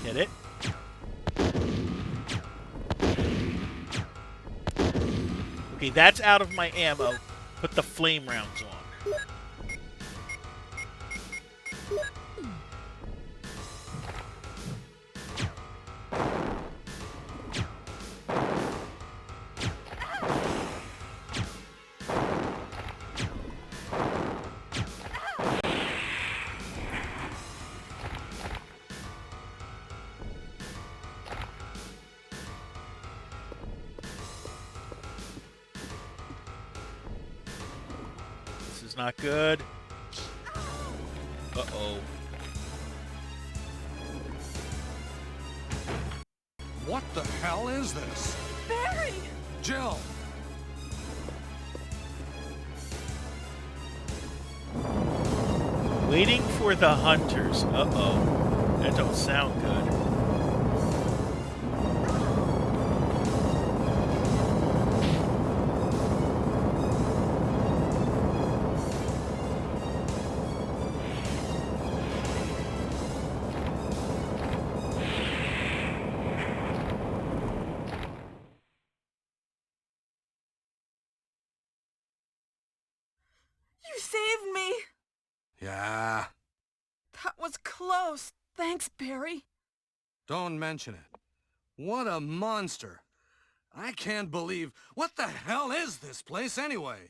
Hit it. Okay, that's out of my ammo. Put the flame rounds on. This is not good. Uh-oh. What the hell is this? Barry! Jill! Waiting for the hunters. Uh-oh. That don't sound good. You saved me! Yeah, That was close. Thanks, Barry. don't mention it. What a monster. I can't believe... What the hell is this place anyway?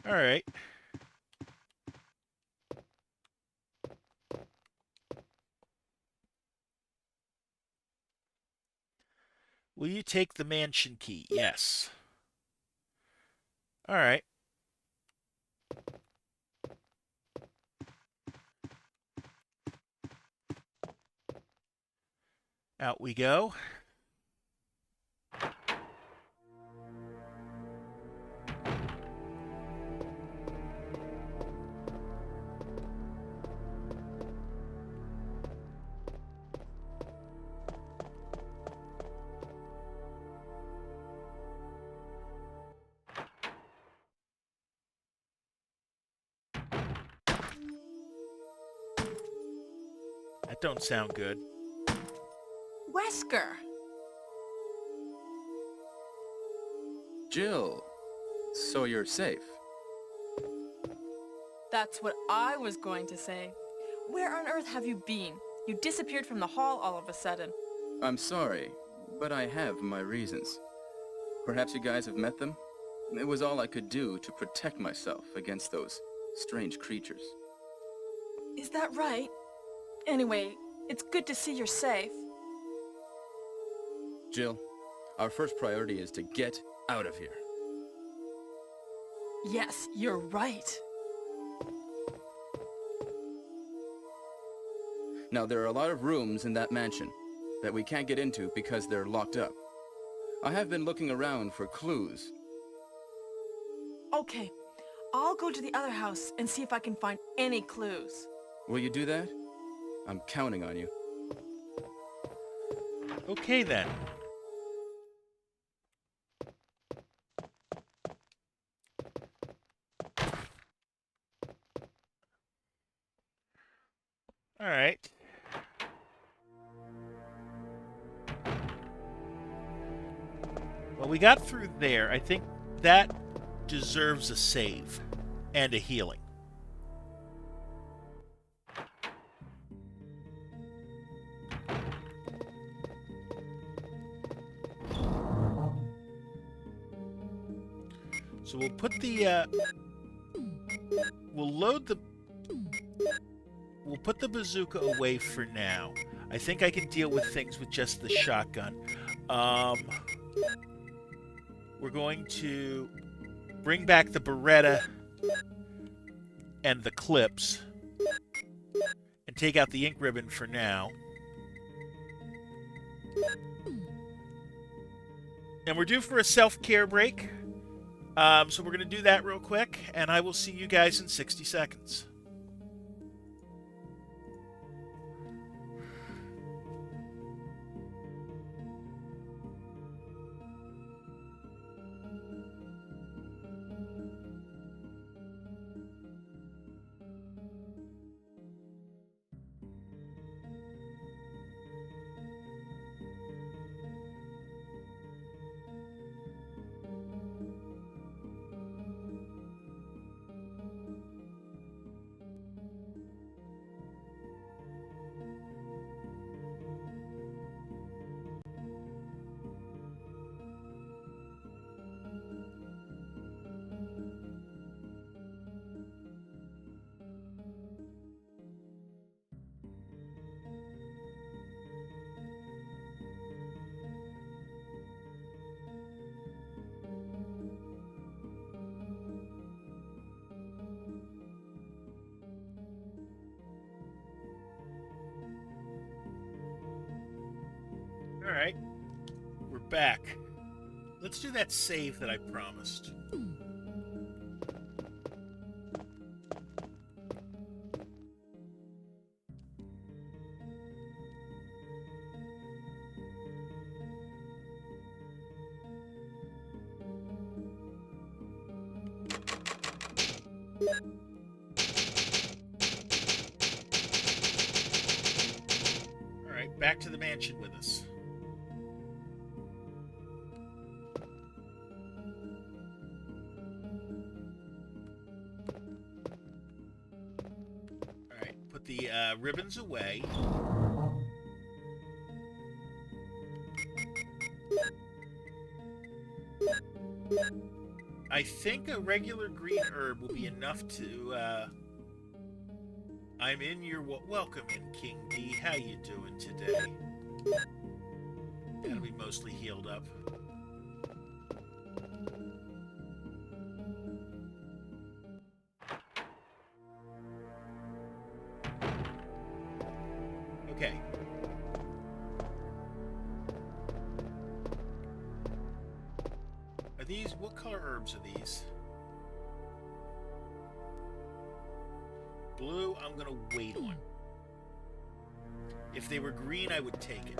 All right. Will you take the mansion key? Yes. All right. Out we go. That don't sound good. Wesker! Jill, so you're safe. That's what I was going to say. Where on earth have you been? You disappeared from the hall all of a sudden. I'm sorry, but I have my reasons. Perhaps you guys have met them? It was all I could do to protect myself against those strange creatures. Is that right? Anyway, it's good to see you're safe. Jill, our first priority is to get out of here. Yes, you're right. Now, there are a lot of rooms in that mansion that we can't get into because they're locked up. I have been looking around for clues. Okay, I'll go to the other house and see if I can find any clues. Will you do that? I'm counting on you. Okay then. All right. Well, we got through there. I think that deserves a save and a healing. So we'll put the we'll load the we'll put the bazooka away for now. I think I can deal with things with just the shotgun. We're going to bring back the Beretta and the clips and take out the ink ribbon for now. And we're due for a self-care break. So we're going to do that real quick, and I will see you guys in 60 seconds. All right, we're back. Let's do that save that I promised. All right, back to the mansion with us. All right, put the ribbons away. I think a regular green herb will be enough to, I'm in your welcome in, King D. How you doing today? That'll be mostly healed up. Okay. Are these... What color herbs are these? Blue, I'm gonna wait on. If they were green, I would take it.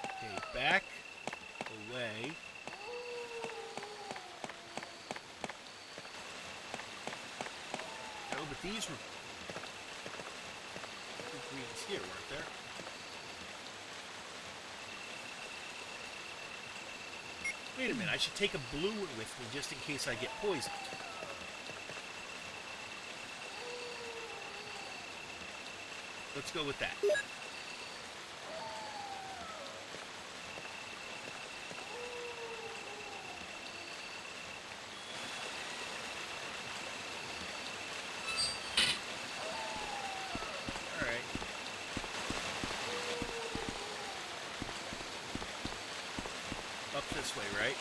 Okay, back, away. Oh, but these were greens here, weren't there? Wait a minute, I should take a blue one with me just in case I get poisoned. Let's go with that. Alright. Up this way, right?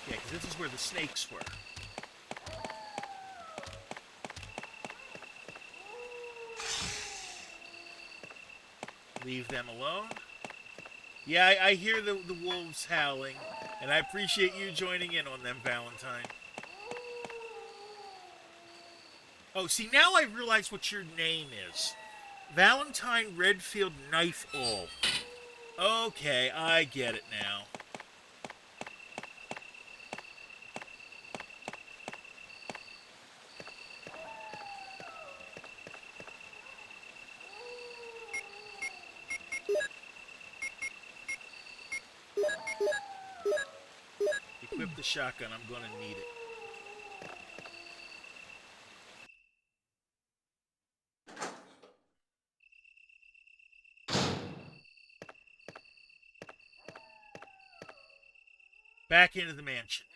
Yeah, because this is where the snakes were. Leave them alone. Yeah, I hear the wolves howling, and I appreciate you joining in on them, Valentine. Oh, see, now I realize what your name is. Valentine Redfield Knife All. Okay, I get it now. Equip the shotgun, I'm gonna need it. Back into the mansion.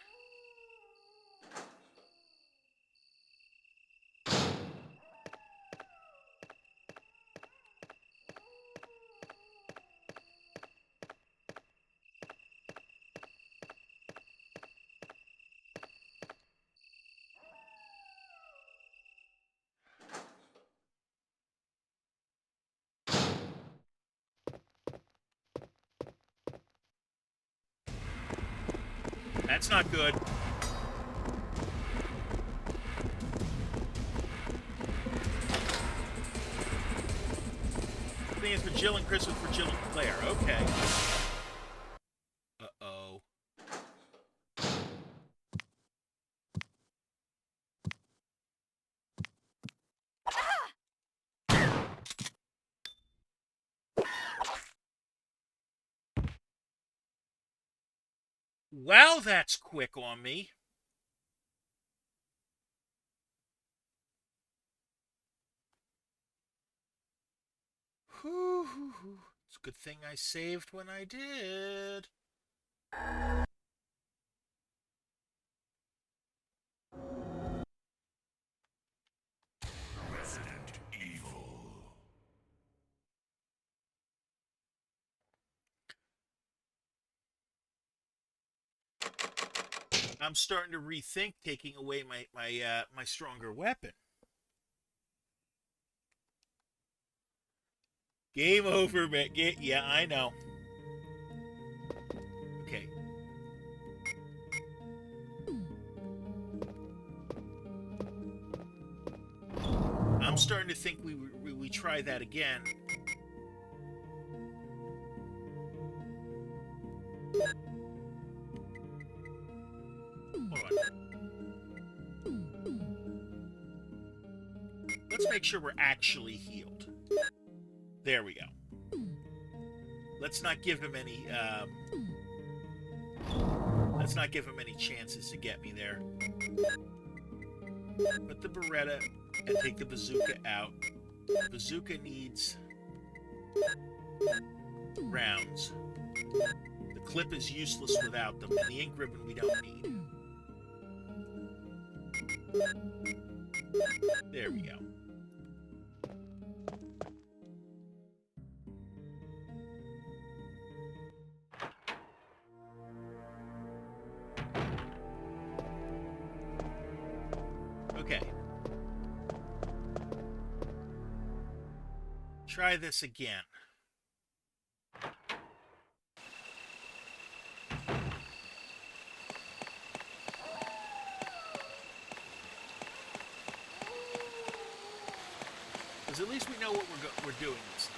That's not good. I think it's for Jill and Chris was for Jill and Claire. Okay. Uh-oh. Wow, that's quick on me. Whew. It's a good thing I saved when I did. Resident Evil. I'm starting to rethink taking away my stronger weapon. Game over, man. Yeah, I know. Okay. I'm starting to think we try that again. Hold on. Let's make sure we're actually healed. There we go. Let's not give him any. Let's not give him any chances to get me there. Put the Beretta and take the bazooka out. Bazooka needs rounds. The clip is useless without them, and the ink ribbon we don't need. There we go. Okay. Try this again. Because at least we know what we're doing this time.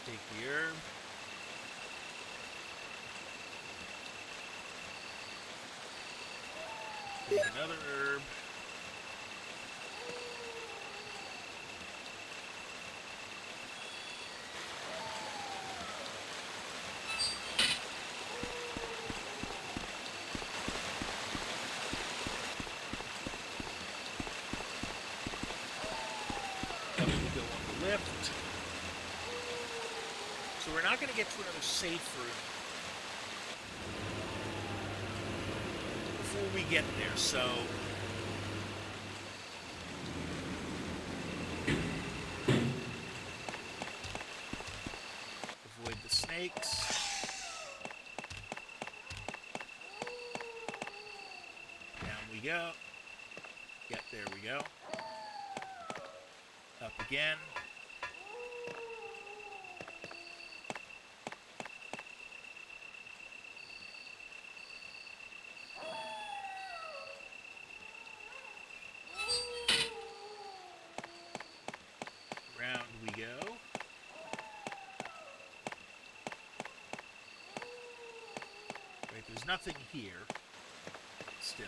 Take the herb. Take another herb. Then we go on the lift. So we're not going to get to another safe room before we get there, so avoid the snakes. Down we go. Yep, there we go. Up again. Round we go. Right, there's nothing here. Still.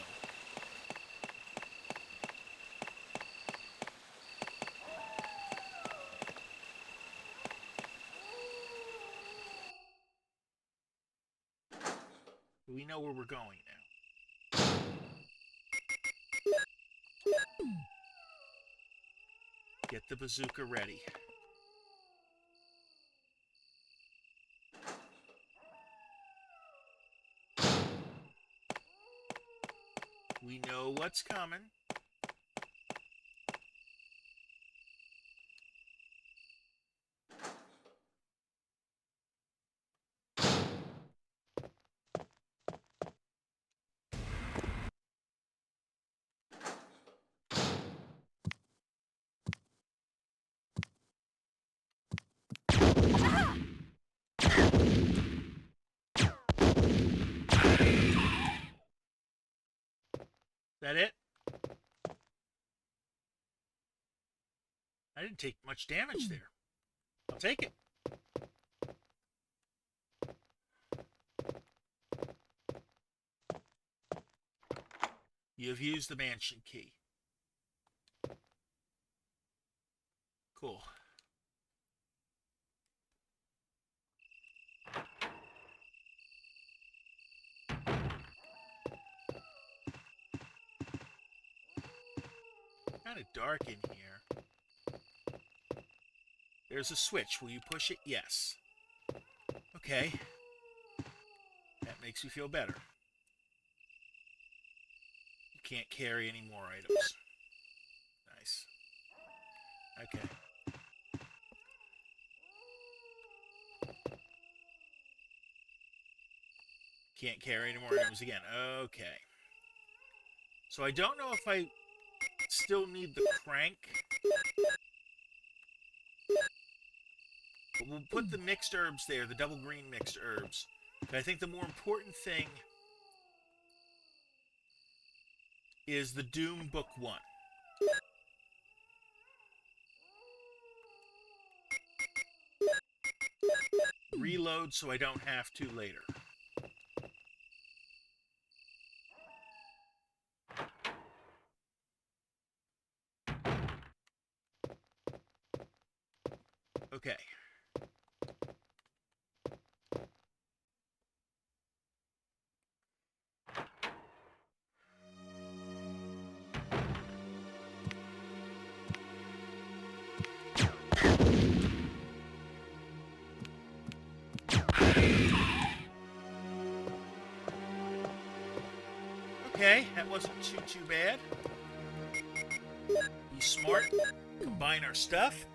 We know where we're going now. Get the bazooka ready. We know what's coming. That it? I didn't take much damage there. I'll take it. You have used the mansion key. Cool. Kind of dark in here. There's a switch. Will you push it? Yes. Okay. That makes me feel better. You can't carry any more items. Nice. Okay. Can't carry any more items again. Okay. So I don't know if I still need the crank. But we'll put the mixed herbs there, the double green mixed herbs. But I think the more important thing is the Doom Book 1. Reload so I don't have to later. Okay. Okay, that wasn't too bad. Be smart. Combine our stuff.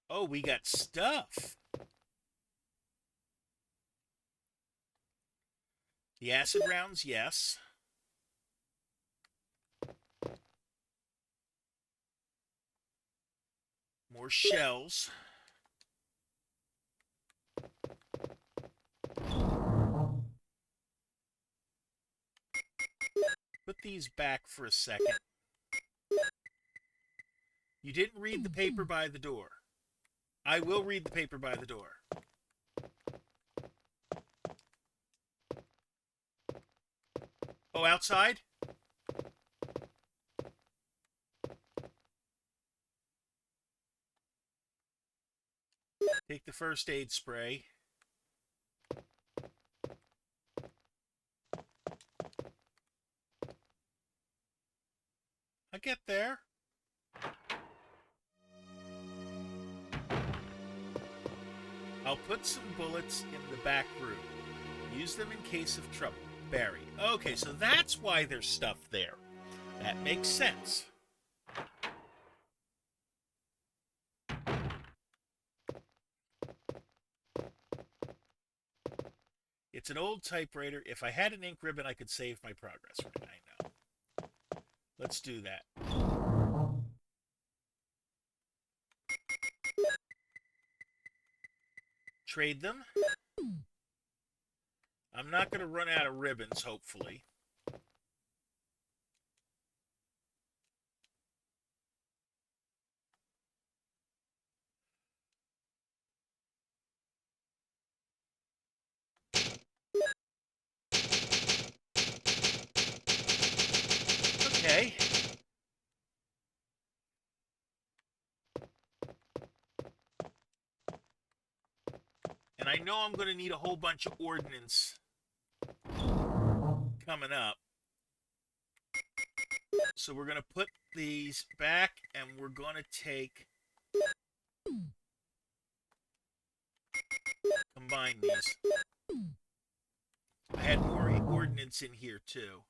Oh, we got stuff. The acid rounds, yes. More shells. Put these back for a second. You didn't read the paper by the door. I will read the paper by the door. Oh, outside? Take the first aid spray. I get there. I'll put some bullets in the back room. Use them in case of trouble. Barry. Okay, so that's why there's stuff there. That makes sense. It's an old typewriter. If I had an ink ribbon, I could save my progress. Right, I know. Let's do that. Trade them. I'm not going to run out of ribbons, hopefully. Okay. And I know I'm going to need a whole bunch of ordnance coming up. So we're going to put these back and we're going to take... combine these. I had more ordnance in here too.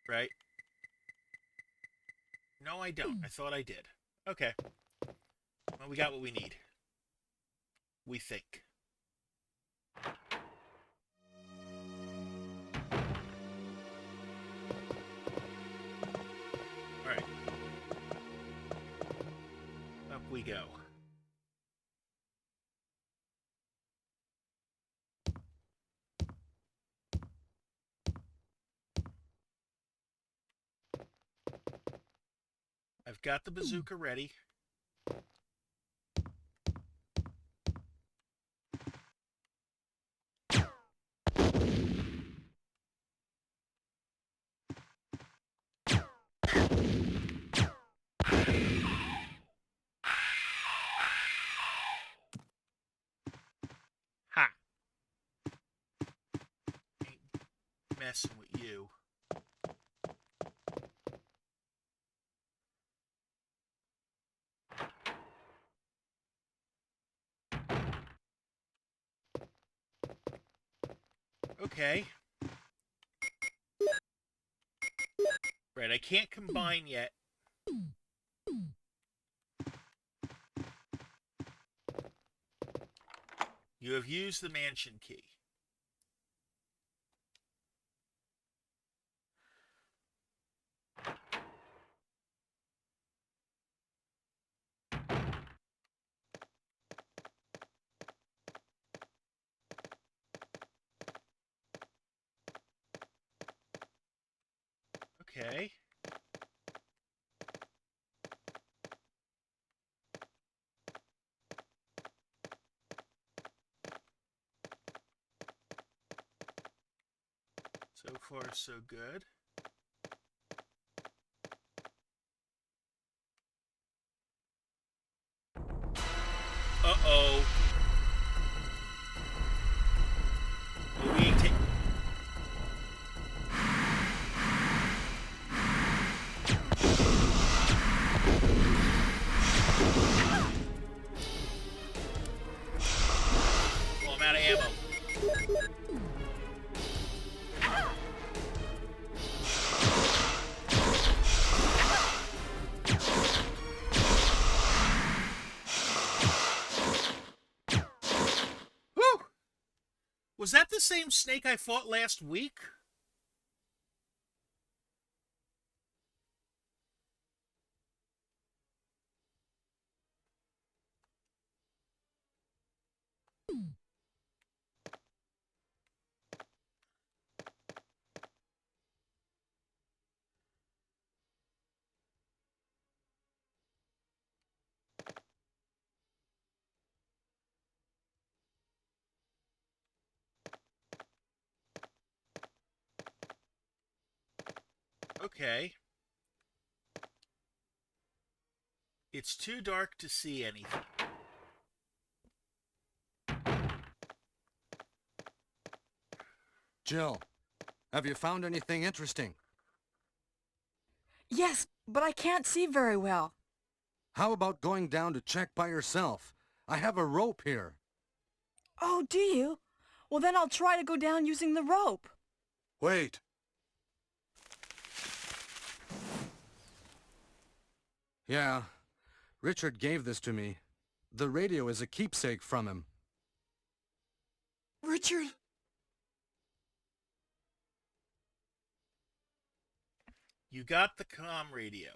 Right? No, I don't. I thought I did. Okay. Well, we got what we need. We think. Alright. Up we go. I've got the bazooka ready. Ha! Ain't messing with you. Okay. Right, I can't combine yet. You have used the mansion key. Okay. So far, so good. Uh-oh. We ain't Oh, I'm out of ammo. Whew! Was that the same snake I fought last week? Okay. It's too dark to see anything. Jill, have you found anything interesting? Yes, but I can't see very well. How about going down to check by yourself? I have a rope here. Oh, do you? Well, then I'll try to go down using the rope. Wait. Yeah, Richard gave this to me. The radio is a keepsake from him. Richard? You got the comm radio.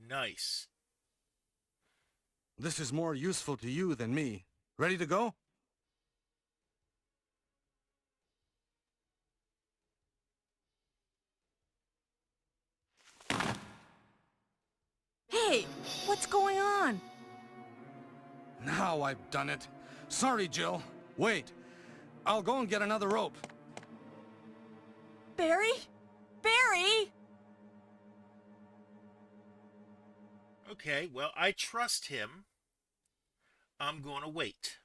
Nice. This is more useful to you than me. Ready to go? Hey, what's going on? Now I've done it. Sorry, Jill. Wait. I'll go and get another rope. Barry? Barry? Okay, well, I trust him. I'm going to wait.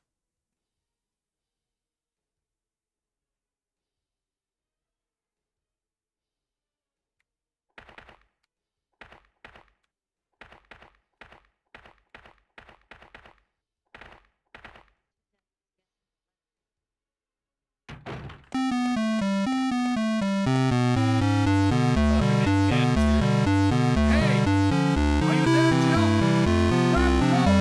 Hey! Are you there, Jill? Grab the rope!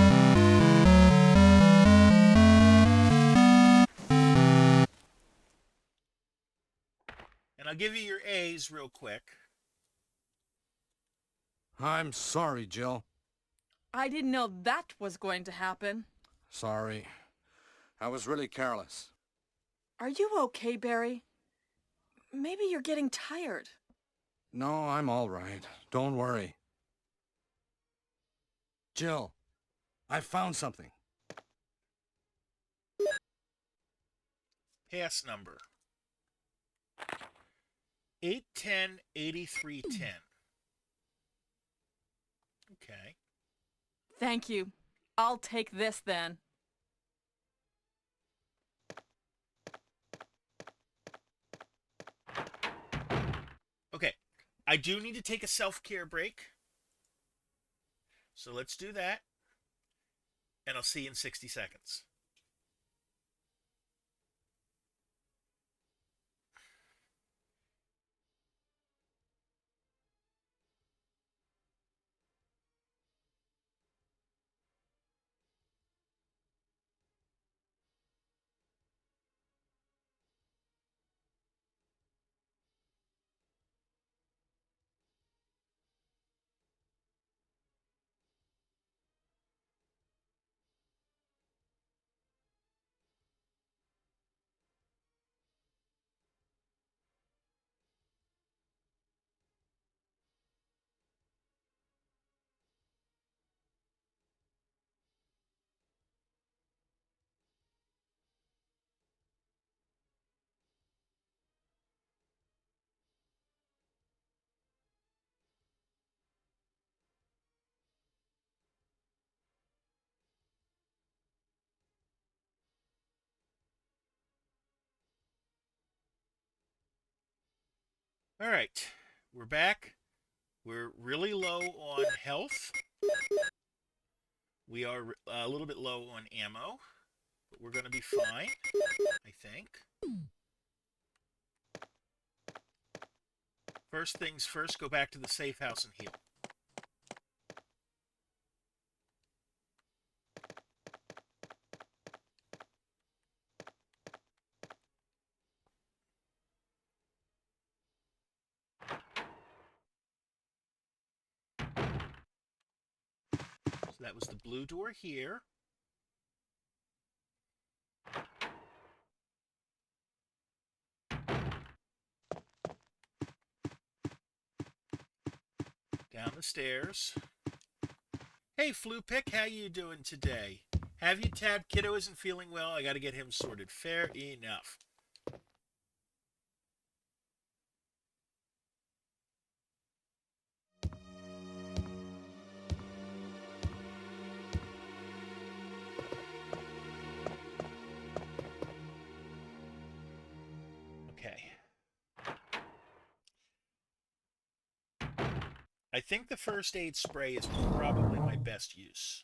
And I'll give you your A's real quick. I'm sorry, Jill. I didn't know that was going to happen. Sorry. I was really careless. Are you okay, Barry? Maybe you're getting tired. No, I'm all right. Don't worry. Jill, I found something. Pass number 810-8310. Okay. Thank you. I'll take this then. Okay. I do need to take a self-care break. So let's do that. And I'll see you in 60 seconds. All right. We're back. We're really low on health. We are a little bit low on ammo, but we're going to be fine, I think. First things first, go back to the safe house and heal. So that was the blue door here. Down the stairs. Hey, Flupick, how you doing today? Have you tabbed? Kiddo isn't feeling well. I got to get him sorted. Fair enough. Okay. I think the first aid spray is probably my best use.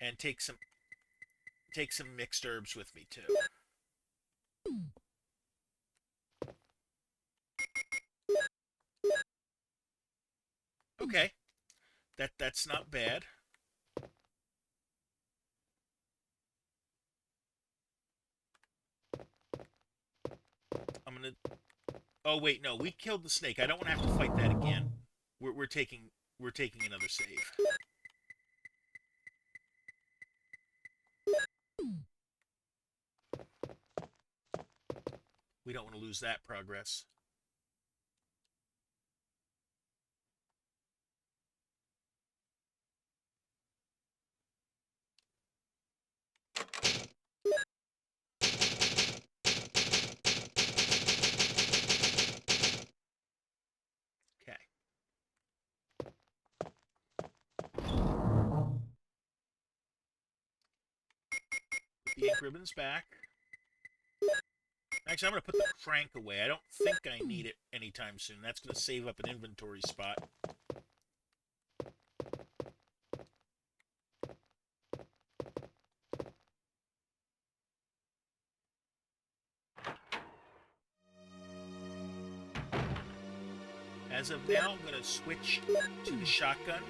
And take some mixed herbs with me too. Okay. That's not bad. I'm gonna. Oh wait, no, we killed the snake. I don't want to have to fight that again. We're taking another save. We don't want to lose that progress. Okay. Put the ink ribbons back. Actually, I'm going to put the crank away. I don't think I need it anytime soon. That's going to save up an inventory spot. As of now, I'm going to switch to the shotgun,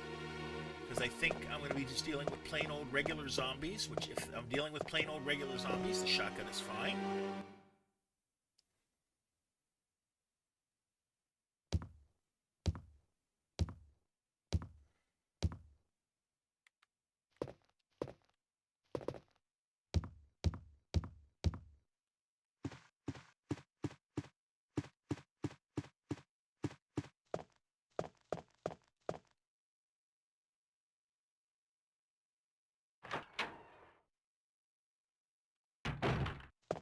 because I think I'm going to be just dealing with plain old regular zombies, which if I'm dealing with plain old regular zombies, the shotgun is fine.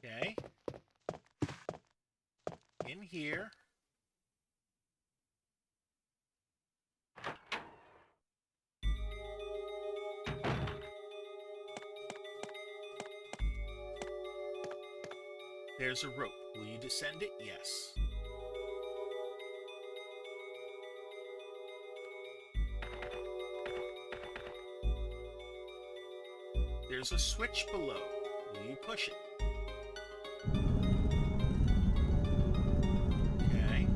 Okay. In here. There's a rope. Will you descend it? Yes. There's a switch below. Will you push it? Okay.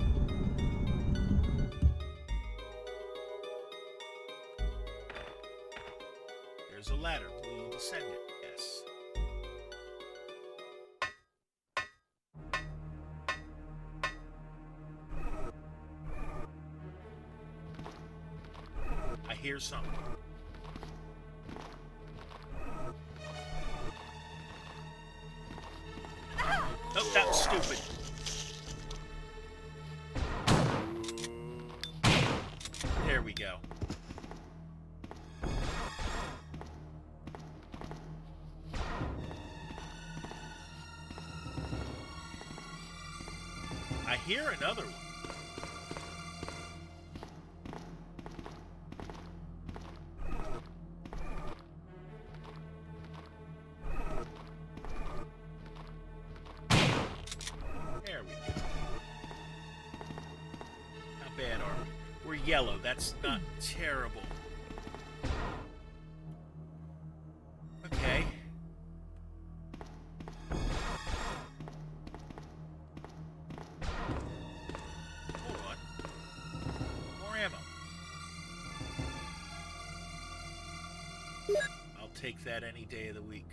There's a ladder. Will you descend it? Yes. I hear something. Oh, that was stupid. There we go. I hear another one. yellow. That's not terrible. Okay. Hold on. More ammo. I'll take that any day of the week.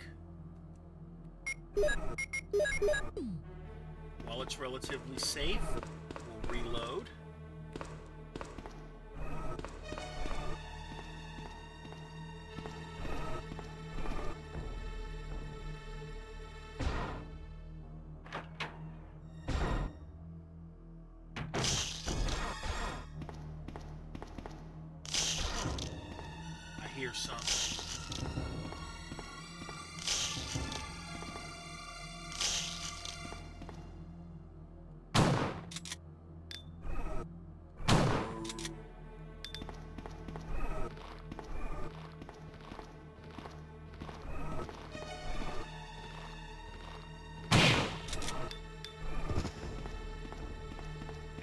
While it's relatively safe, we'll reload. I hear some.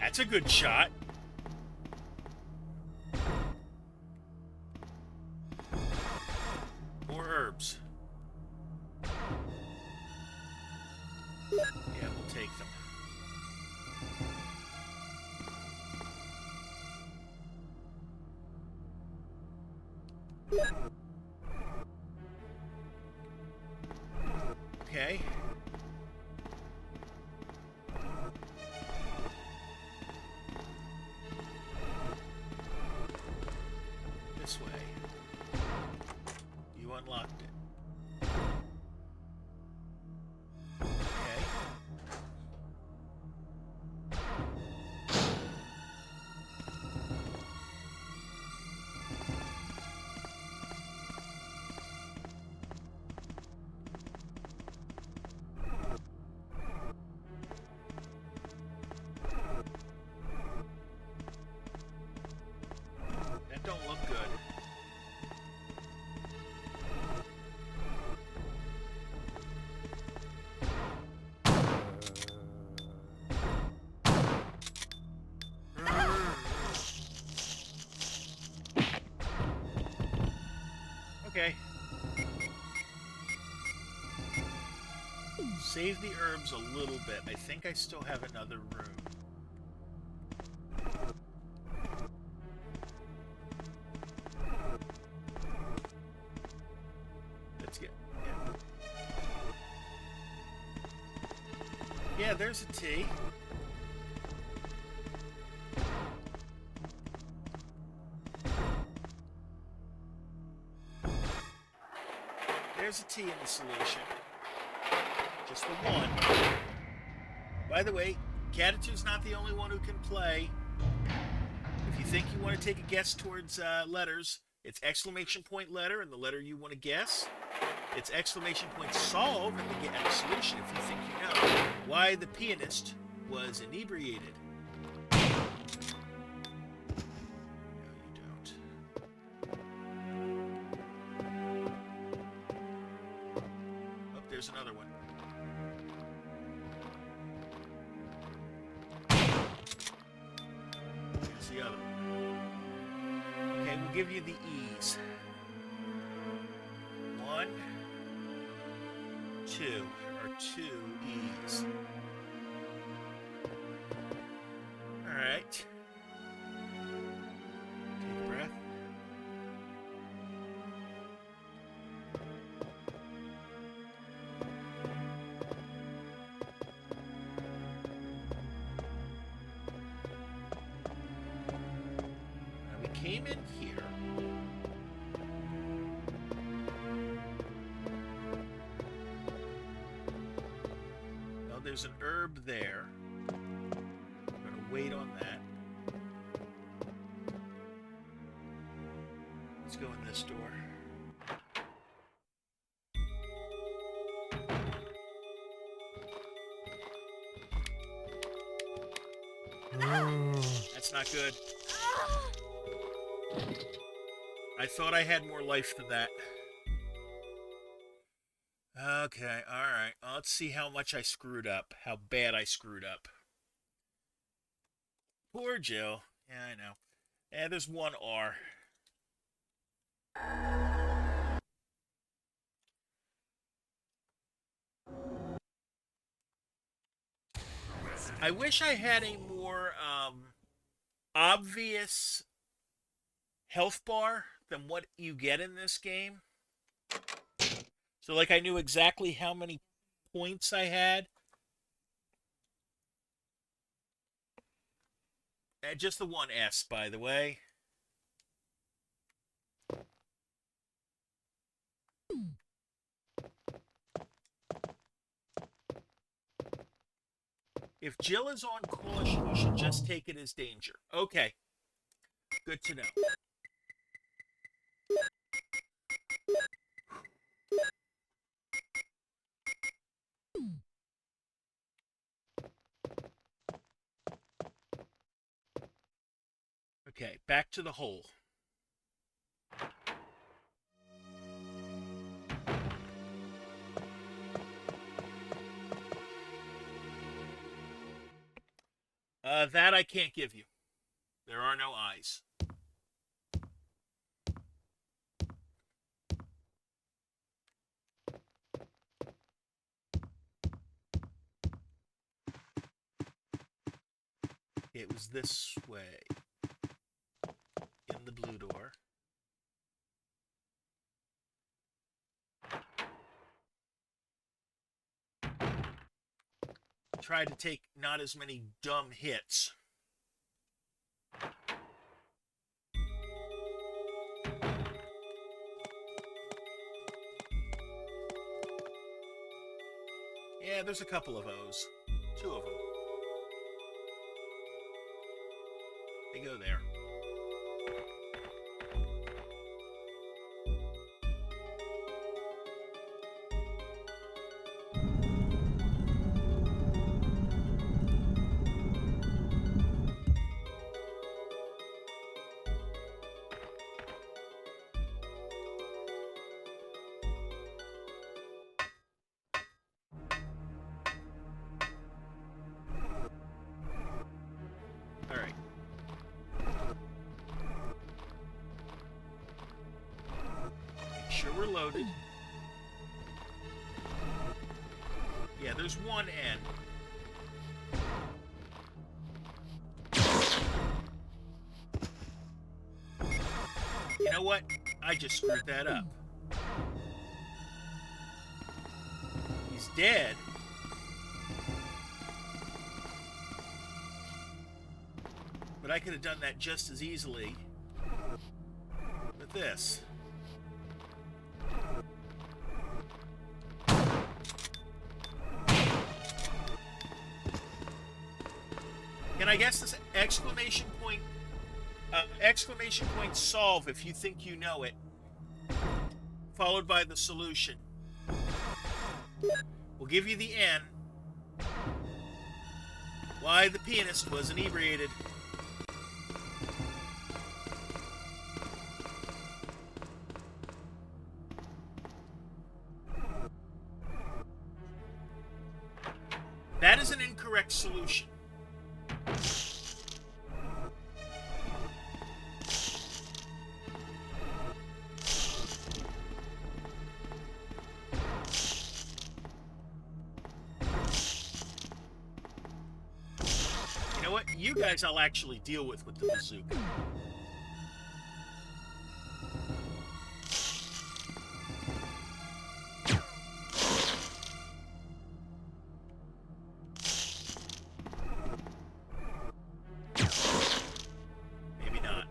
That's a good shot. More herbs. Yeah, we'll take them. Okay. This way. You unlocked it. Okay. That don't look good. Okay. Save the herbs a little bit. I think I still have another room. Let's get... Yeah, there's a T. There's a T in the solution. Just the one. By the way, Catitude's not the only one who can play. If you think you want to take a guess towards letters, it's exclamation point letter and the letter you want to guess. It's exclamation point solve and the solution if you think you know why the pianist was inebriated. No, you don't. Oh, there's another one. Here's the other one. Okay, we'll give you the E's. 1, 2, or 2 E's. Alright. Take a breath. Now we came in here. There's an herb there. I'm going to wait on that. Let's go in this door. That's not good. I thought I had more life than that. Okay, alright. Let's see how much I screwed up. How bad I screwed up. Poor Jill. Yeah, I know. And there's one R. I wish I had a more obvious health bar than what you get in this game. So, like, I knew exactly how many points I had. Just the one S, by the way. If Jill is on caution, you should just take it as danger. Okay. Good to know. Okay, back to the hole. That I can't give you. There are no eyes. It was this way. In the blue door. Tried to take not as many dumb hits. Yeah, there's a couple of O's. Two of them. They go there. All right. Make sure we're loaded. Yeah, there's one N. You know what? I just screwed that up. He's dead. But I could have done that just as easily with this. Can I guess this exclamation point solve if you think you know it, followed by the solution. We'll give you the N. Why the pianist was inebriated. That is an incorrect solution. You know what? You guys I'll actually deal with the bazooka. Maybe not.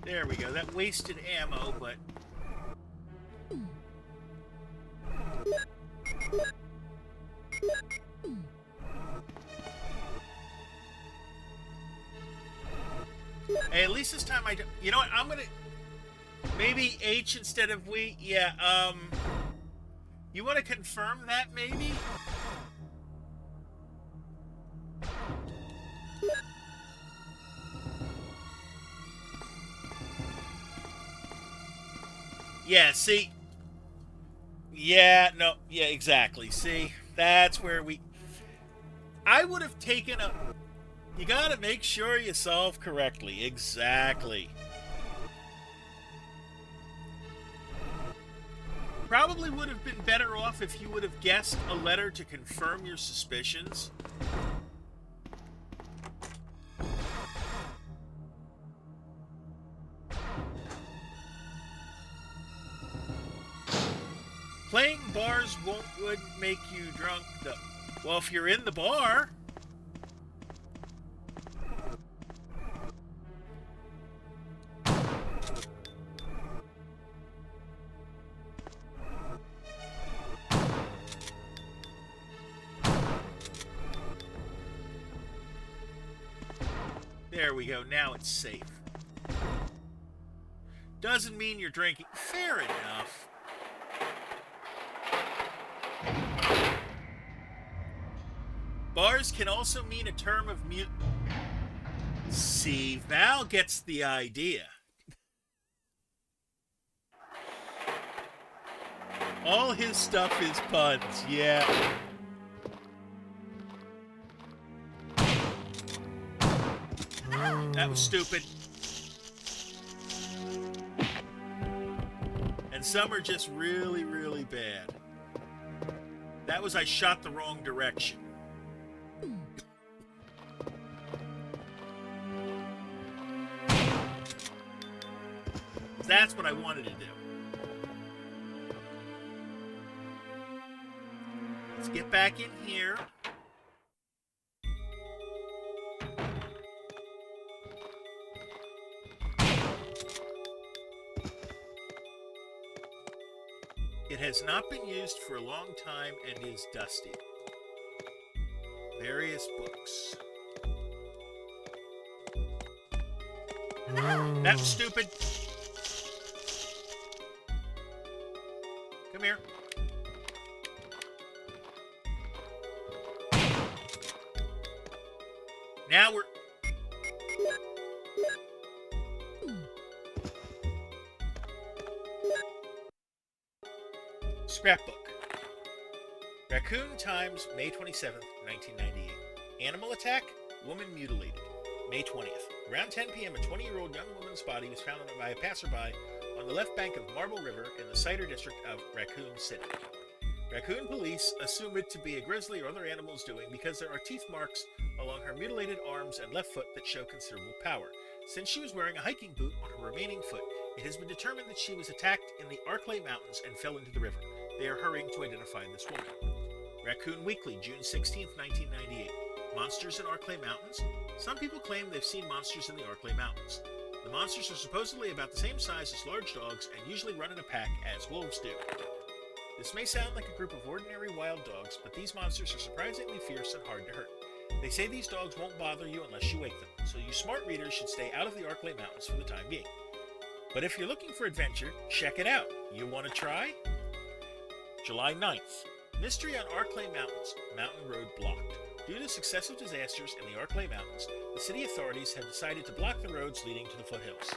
There we go. That wasted ammo, but... Hey, at least this time I don't... You know what? I'm gonna... Maybe H instead of we? Yeah, You want to confirm that, maybe? Yeah, see... Yeah, no, yeah, exactly. See, that's where we... I would have taken a... You gotta make sure you solve correctly. Exactly. Probably would have been better off if you would have guessed a letter to confirm your suspicions. Playing bars wouldn't make you drunk, though. Well, if you're in the bar... There we go. Now it's safe. Doesn't mean you're drinking. Fair enough. Bars can also mean a term of mute. See, Val gets the idea. All his stuff is puns, yeah. That was stupid. And some are just really, really bad. That was I shot the wrong direction. That's what I wanted to do. Let's get back in here. It has not been used for a long time and is dusty. Various books. That was stupid. Come here. Now we're... Scrapbook. Raccoon Times, May 27th, 1998. Animal attack, woman mutilated. May 20th. Around 10 p.m., a 20-year-old young woman's body was found by a passerby on the left bank of Marble River in the Cider district of Raccoon City. Raccoon police assume it to be a grizzly or other animal's doing because there are teeth marks along her mutilated arms and left foot that show considerable power. Since she was wearing a hiking boot on her remaining foot, it has been determined that she was attacked in the Arklay Mountains and fell into the river. They are hurrying to identify this woman. Raccoon Weekly, June 16, 1998. Monsters in Arklay Mountains? Some people claim they've seen monsters in the Arklay Mountains. The monsters are supposedly about the same size as large dogs and usually run in a pack as wolves do. This may sound like a group of ordinary wild dogs, but these monsters are surprisingly fierce and hard to hurt. They say these dogs won't bother you unless you wake them, so you smart readers should stay out of the Arklay Mountains for the time being. But if you're looking for adventure, check it out. You want to try? July 9th. Mystery on Arklay Mountains. Mountain road blocked. Due to successive disasters in the Arklay Mountains, the city authorities have decided to block the roads leading to the foothills.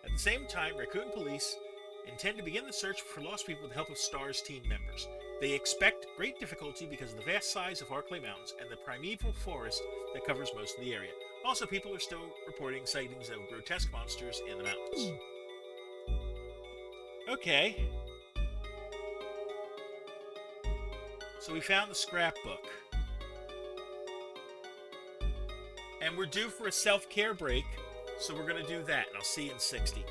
At the same time, Raccoon Police intend to begin the search for lost people with the help of STARS team members. They expect great difficulty because of the vast size of Arklay Mountains and the primeval forest that covers most of the area. Also, people are still reporting sightings of grotesque monsters in the mountains. Okay. So we found the scrapbook. And we're due for a self-care break, so we're going to do that, and I'll see you in 60.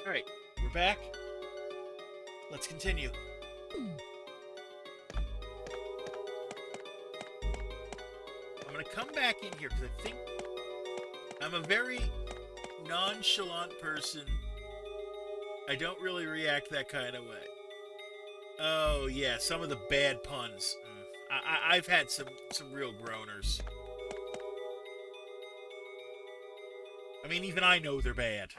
Alright, we're back. Let's continue. I'm going to come back in here because I think I'm a very nonchalant person. I don't really react that kind of way. Oh, yeah, some of the bad puns. I've had some real groaners. I mean, even I know they're bad.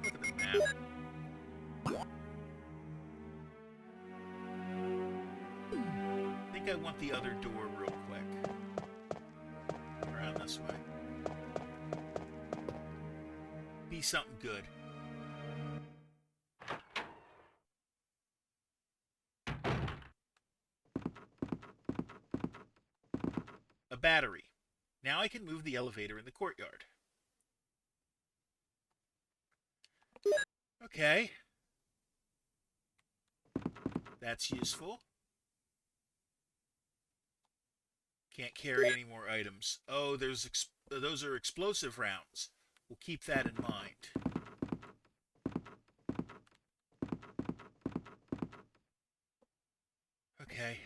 Look at the map. I think I want the other door real quick. Around this way. Be something good. A battery. Now I can move the elevator in the courtyard. Okay. That's useful. Can't carry any more items. Oh, those are explosive rounds. We'll keep that in mind. Okay.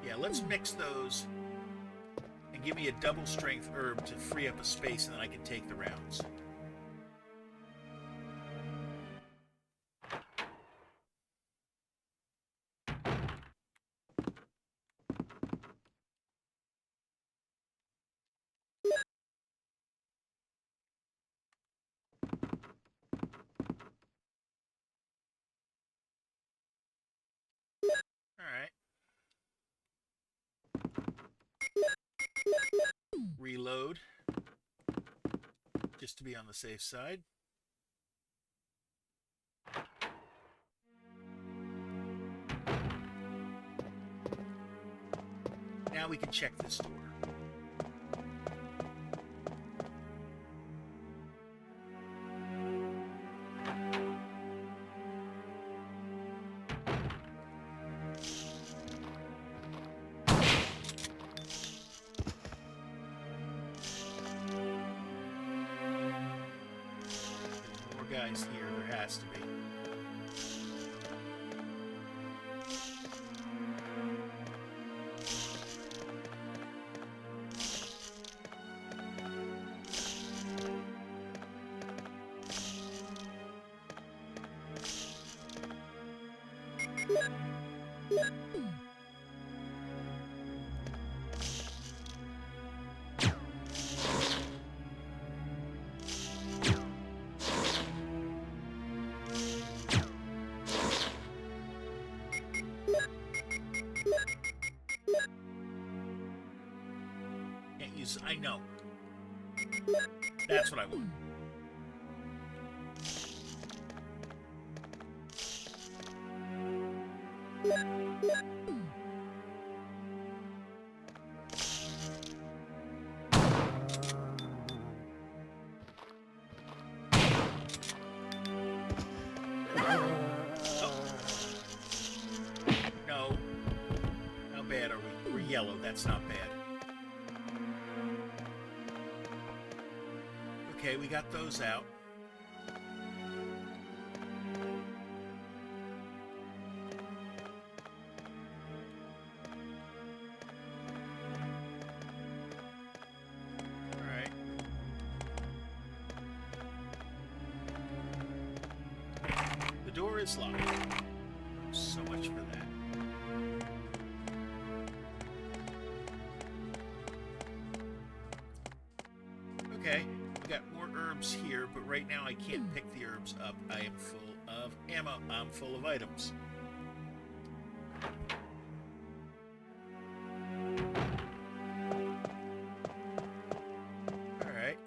Yeah, let's mix those and give me a double strength herb to free up a space and then I can take the rounds. Alright. Reload. Just to be on the safe side. Now we can check this door. More guys here, there has to be. Can't use... I know. That's what I want. No. How bad are we? We're yellow. That's not bad. Okay, we got those out. Alright. The door is locked. So much for that. Okay, we got more herbs here, but right now I can't pick the herbs up. I am full of ammo. I'm full of items. Alright,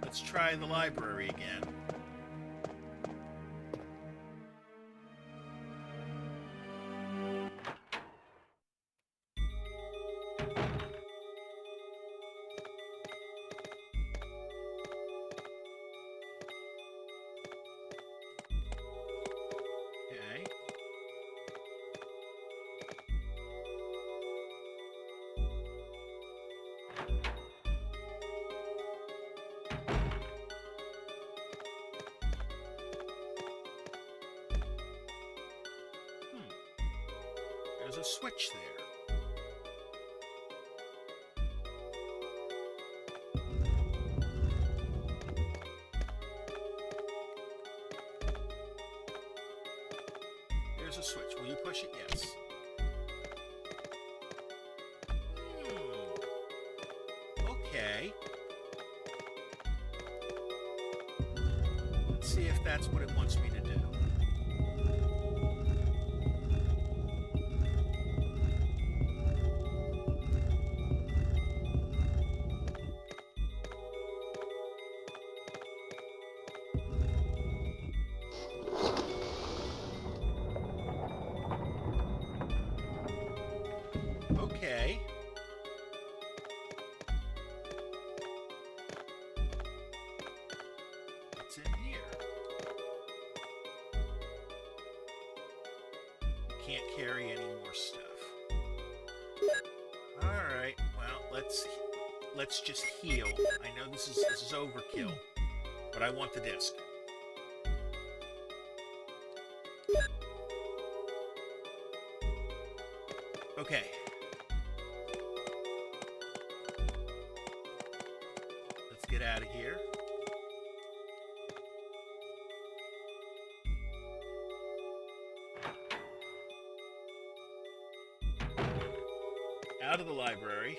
let's try the library again. a switch there. There's a switch. Will you push it? Yes. Okay. Let's see if that's what it wants me to do. Okay. What's in here? Can't carry any more stuff. All right. Well, let's just heal. I know this is overkill, but I want the disc. Okay. Let's get out of here. Out of the library.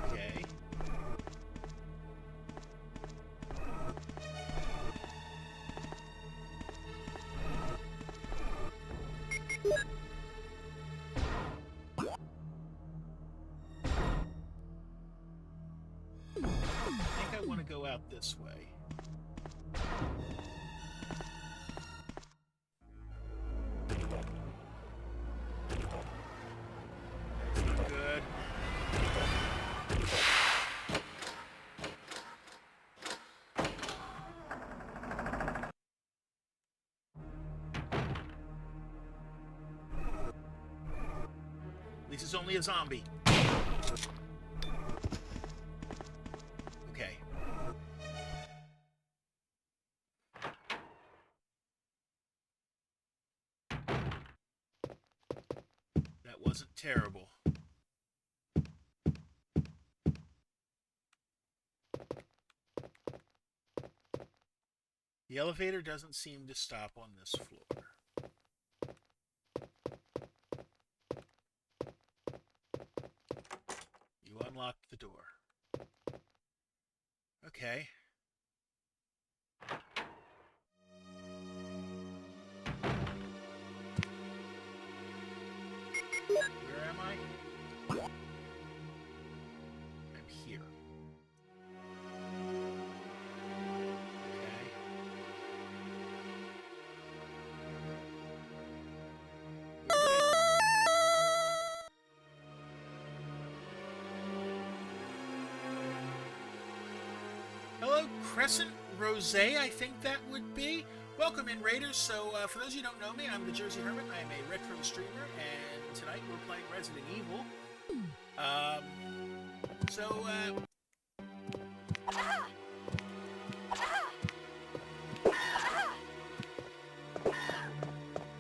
Okay. I think I want to go out this way. That's not good. At least it's only a zombie. Okay. That wasn't terrible. The elevator doesn't seem to stop on this floor. You unlocked the door. Okay. Where am I? I'm here. Okay. Hello, Crescent Rose, I think that would be. Welcome in, Raiders. So, for those of you who don't know me, I'm the Jersey Hermit. I am a retro streamer, and tonight we're playing Resident Evil.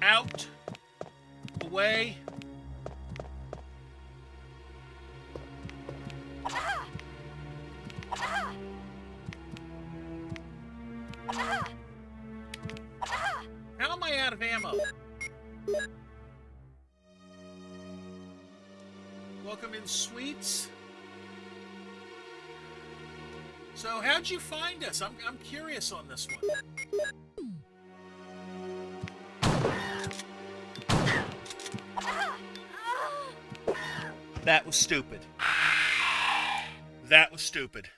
Out, away. How am I out of ammo? Welcome in, Sweets. So, how'd you find us? I'm curious on this one. That was stupid. That was stupid.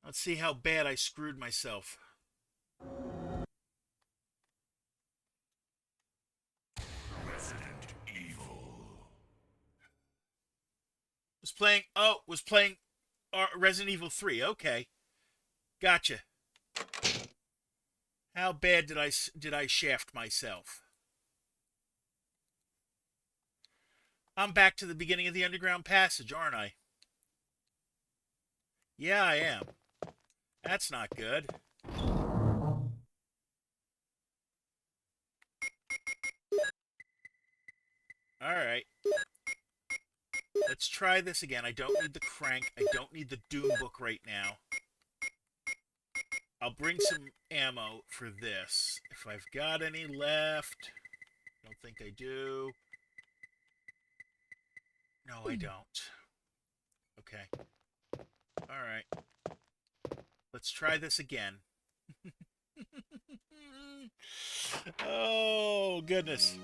Let's see how bad I screwed myself. Resident Evil. Was playing Resident Evil 3. Okay. Gotcha. How bad did I shaft myself? I'm back to the beginning of the underground passage, aren't I? Yeah, I am. That's not good. Alright. Let's try this again. I don't need the crank. I don't need the Doom book right now. I'll bring some ammo for this. If I've got any left. Don't think I do. No, I don't. Okay. Alright. Let's try this again. Oh, goodness.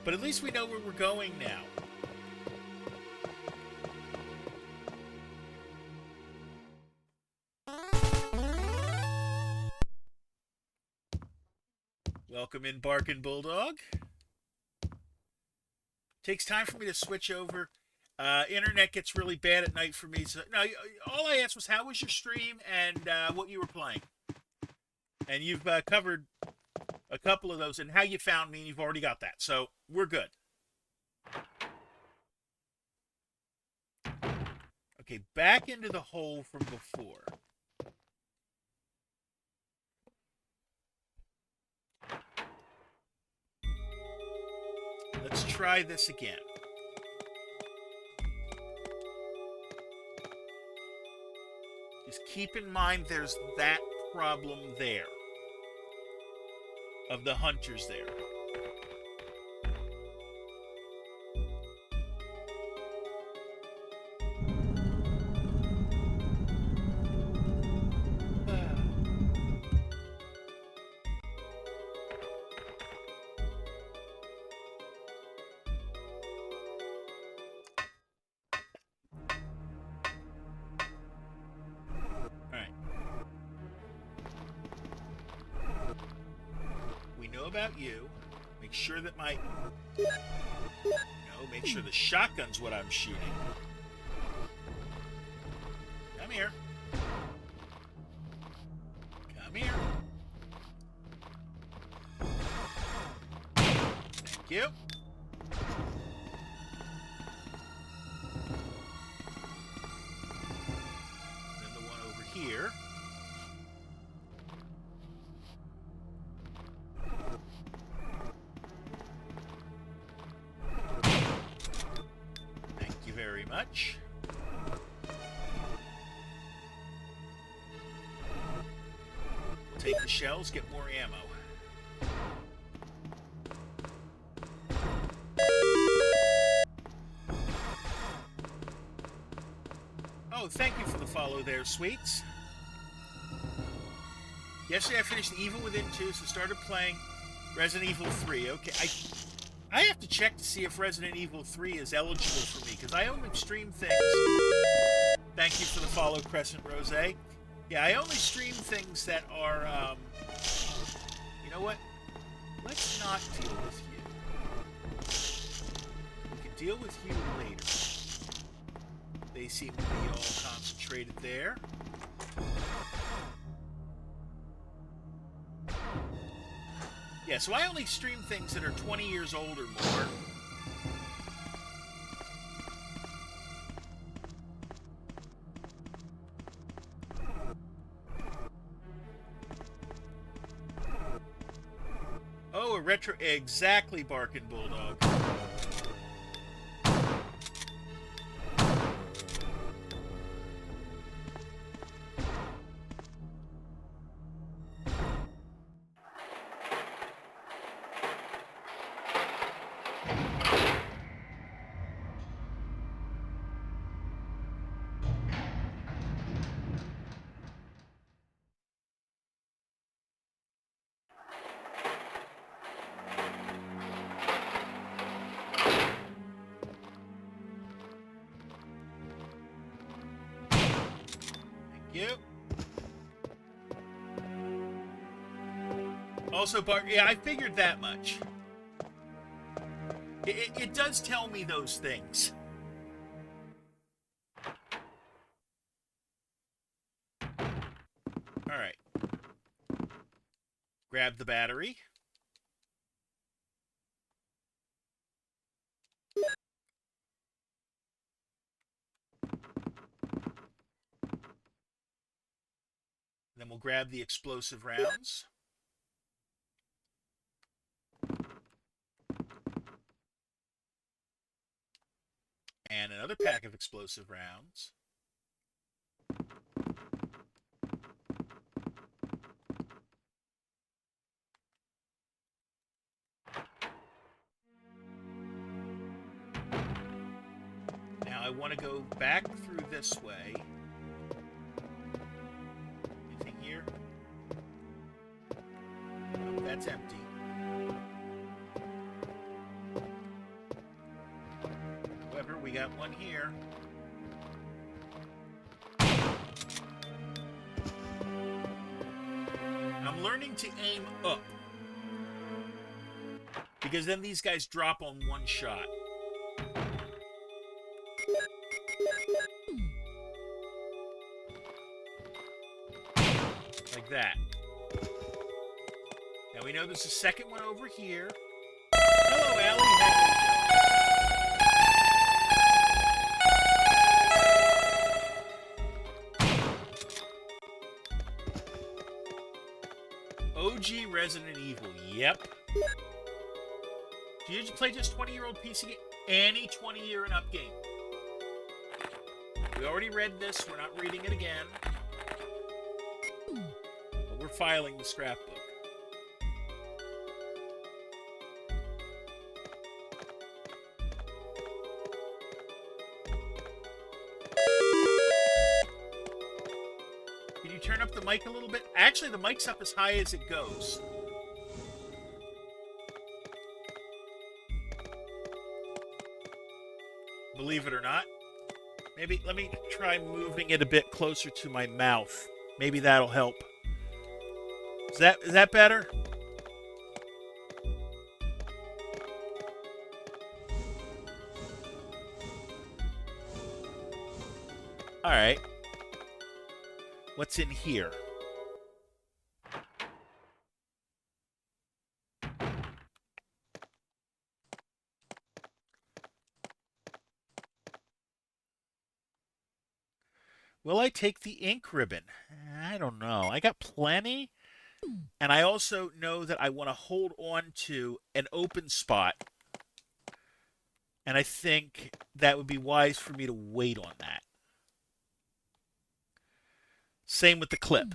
But at least we know where we're going now. Welcome in, Barkin' Bulldog. Takes time for me to switch over. Internet gets really bad at night for me. So no, all I asked was how was your stream and what you were playing. And you've covered a couple of those, and how you found me, and you've already got that. So we're good. Okay, back into the hole from before. Let's try this again. Just keep in mind there's that problem there. Of the hunters there. About you. Make sure that make sure the shotgun's what I'm shooting. Come here. Come here. Thank you. Then the one over here. Much. We'll take the shells, get more ammo. Oh, thank you for the follow there, sweets. Yesterday I finished Evil Within 2, so started playing Resident Evil 3. Okay, I have to check to see if Resident Evil 3 is eligible for me, because I only stream things. Thank you for the follow, Crescent Rose. Yeah, I only stream things that are, you know what? Let's not deal with you. We can deal with you later. They seem to be all concentrated there. Yeah, so I only stream things that are 20 years old or more. Oh, a retro... Exactly, Barkin' Bulldog. you. Also, Bart, yeah, I figured that much. It does tell me those things. All right. Grab the battery. Then we'll grab the explosive rounds. And another pack of explosive rounds. Now I want to go back through this way. Anything here? No, that's empty. However, we got one here. I'm learning to aim up. Because then these guys drop on one shot. Like that. Now we know there's a second one over here. Hello, Allie. OG Resident Evil. Yep. Do you play just 20-year-old PC game? Any 20-year and up game. We already read this. We're not reading it again. But we're filing the scrapbook. Can you turn up the mic a little bit? Actually, the mic's up as high as it goes. Believe it or not. Maybe let me try moving it a bit closer to my mouth. Maybe that'll help. Is that better? All right. What's in here? Will I take the ink ribbon? I don't know. I got plenty. And I also know that I want to hold on to an open spot. And I think that would be wise for me to wait on that. Same with the clip.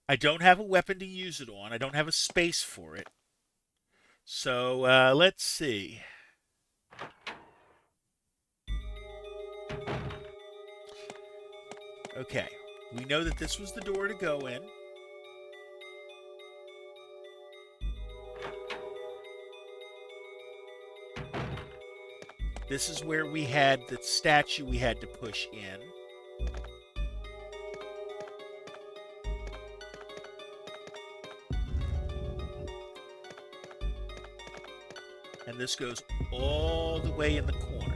I don't have a weapon to use it on. I don't have a space for it. So let's see. Okay. We know that this was the door to go in. This is where we had the statue we had to push in. And this goes all the way in the corner.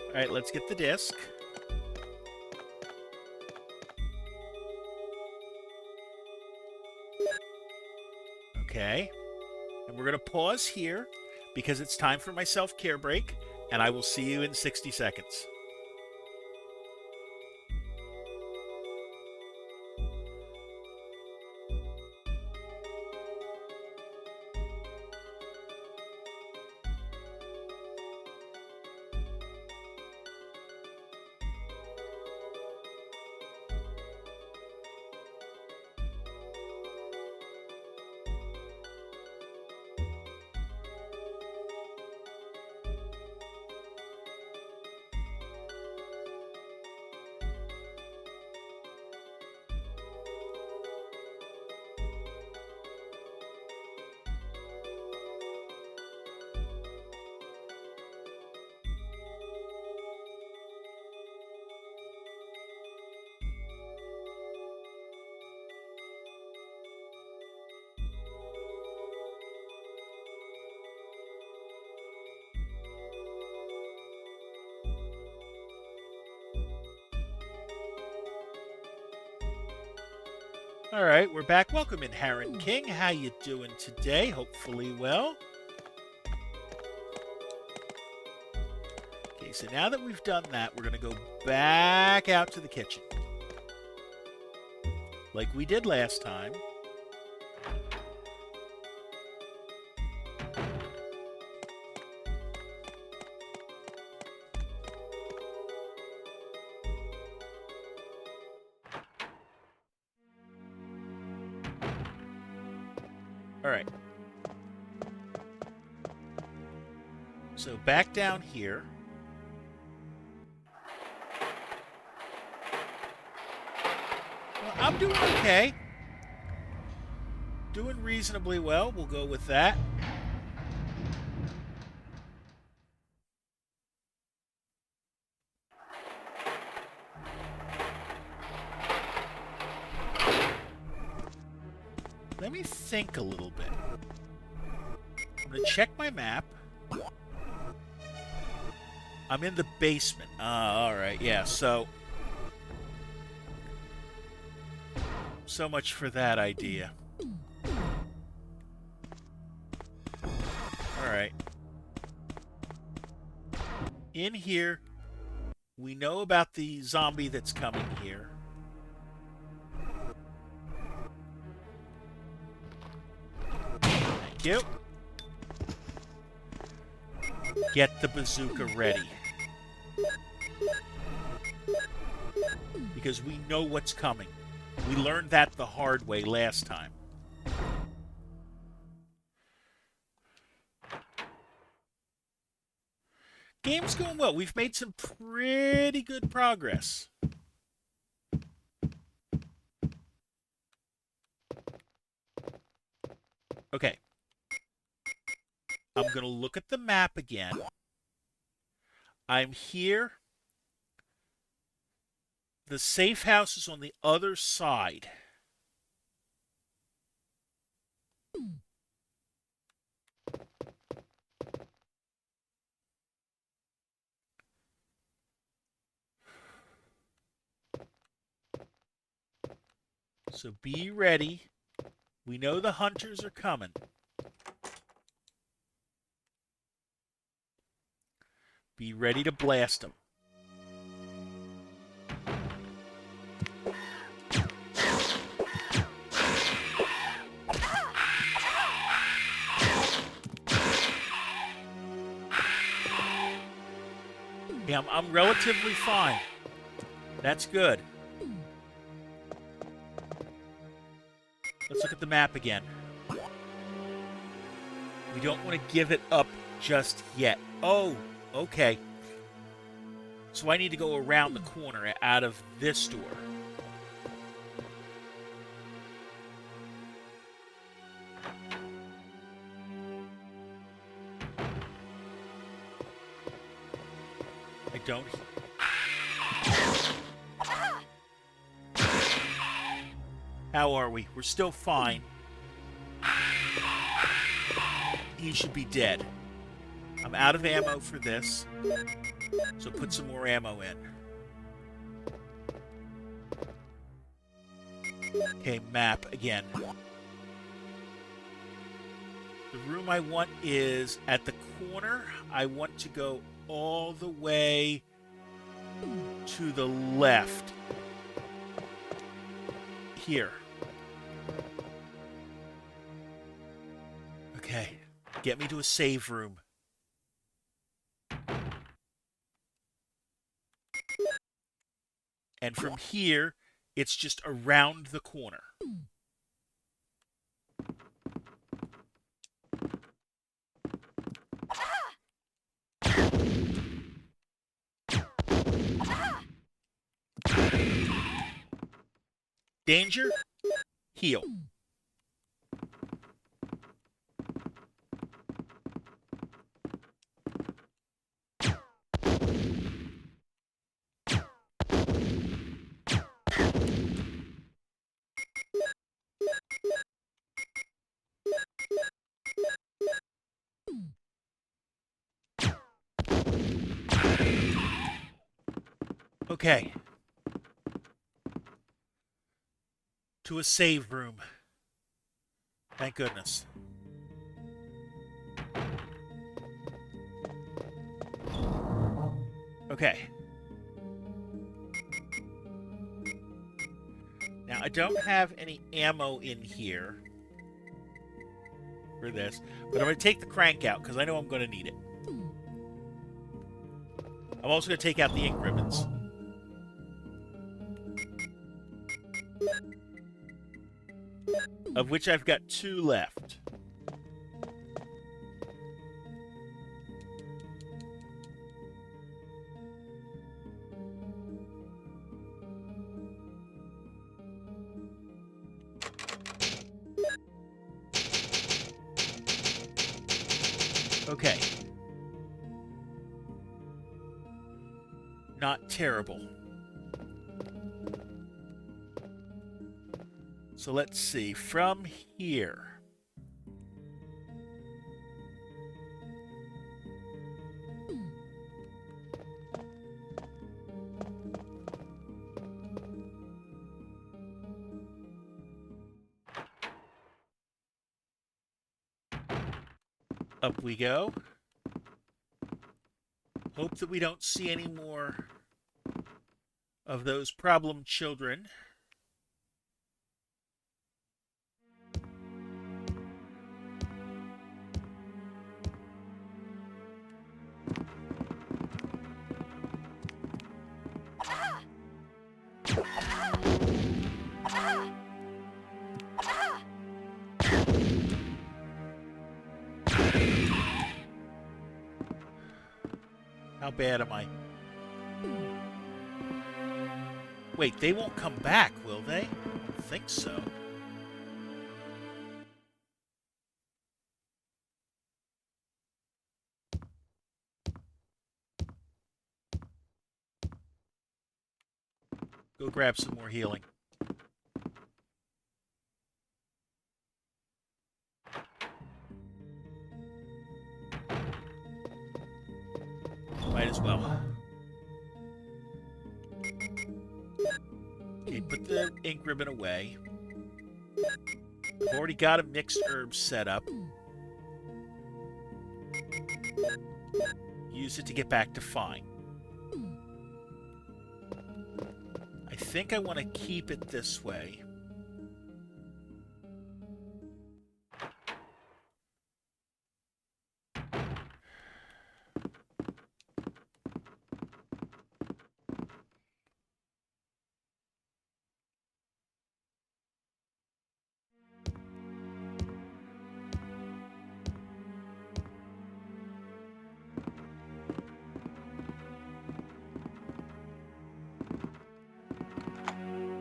All right, let's get the disc. Okay. And we're going to pause here because it's time for my self-care break, and I will see you in 60 seconds. All right, we're back. Welcome in, Harren King. How you doing today? Hopefully well. Okay, so now that we've done that, we're going to go back out to the kitchen. Like we did last time. All right. So back down here. Well, I'm doing okay. Doing reasonably well. We'll go with that. Let me think a little bit. I'm going to check my map. I'm in the basement. Alright, yeah, so much for that idea. Alright. In here, we know about the zombie that's coming here. Thank you. Get the bazooka ready. Because we know what's coming. We learned that the hard way last time. Game's going well. We've made some pretty good progress. Okay. I'm going to look at the map again. I'm here. The safe house is on the other side. So be ready. We know the hunters are coming. Be ready to blast them. Yeah, I'm relatively fine. That's good. Let's look at the map again. We don't want to give it up just yet. Oh, okay. So I need to go around the corner out of this door. I don't... How are we? We're still fine. He should be dead. I'm out of ammo for this. So put some more ammo in. Okay, map again. The room I want is at the corner. I want to go all the way to the left. Here. Okay. Get me to a save room. And from here, it's just around the corner. Danger, heal. Okay. to a save room. Thank goodness. Okay. Now, I don't have any ammo in here for this, but I'm going to take the crank out because I know I'm going to need it. I'm also going to take out the ink ribbons. Of which I've got 2 left. Okay. Not terrible. So let's see. From here. Up we go. Hope that we don't see any more of those problem children. How bad am I? Wait, they won't come back, will they? I don't think so. Go grab some more healing. Might as well. Okay, put the ink ribbon away. I've already got a mixed herb set up. Use it to get back to fine. I think I want to keep it this way.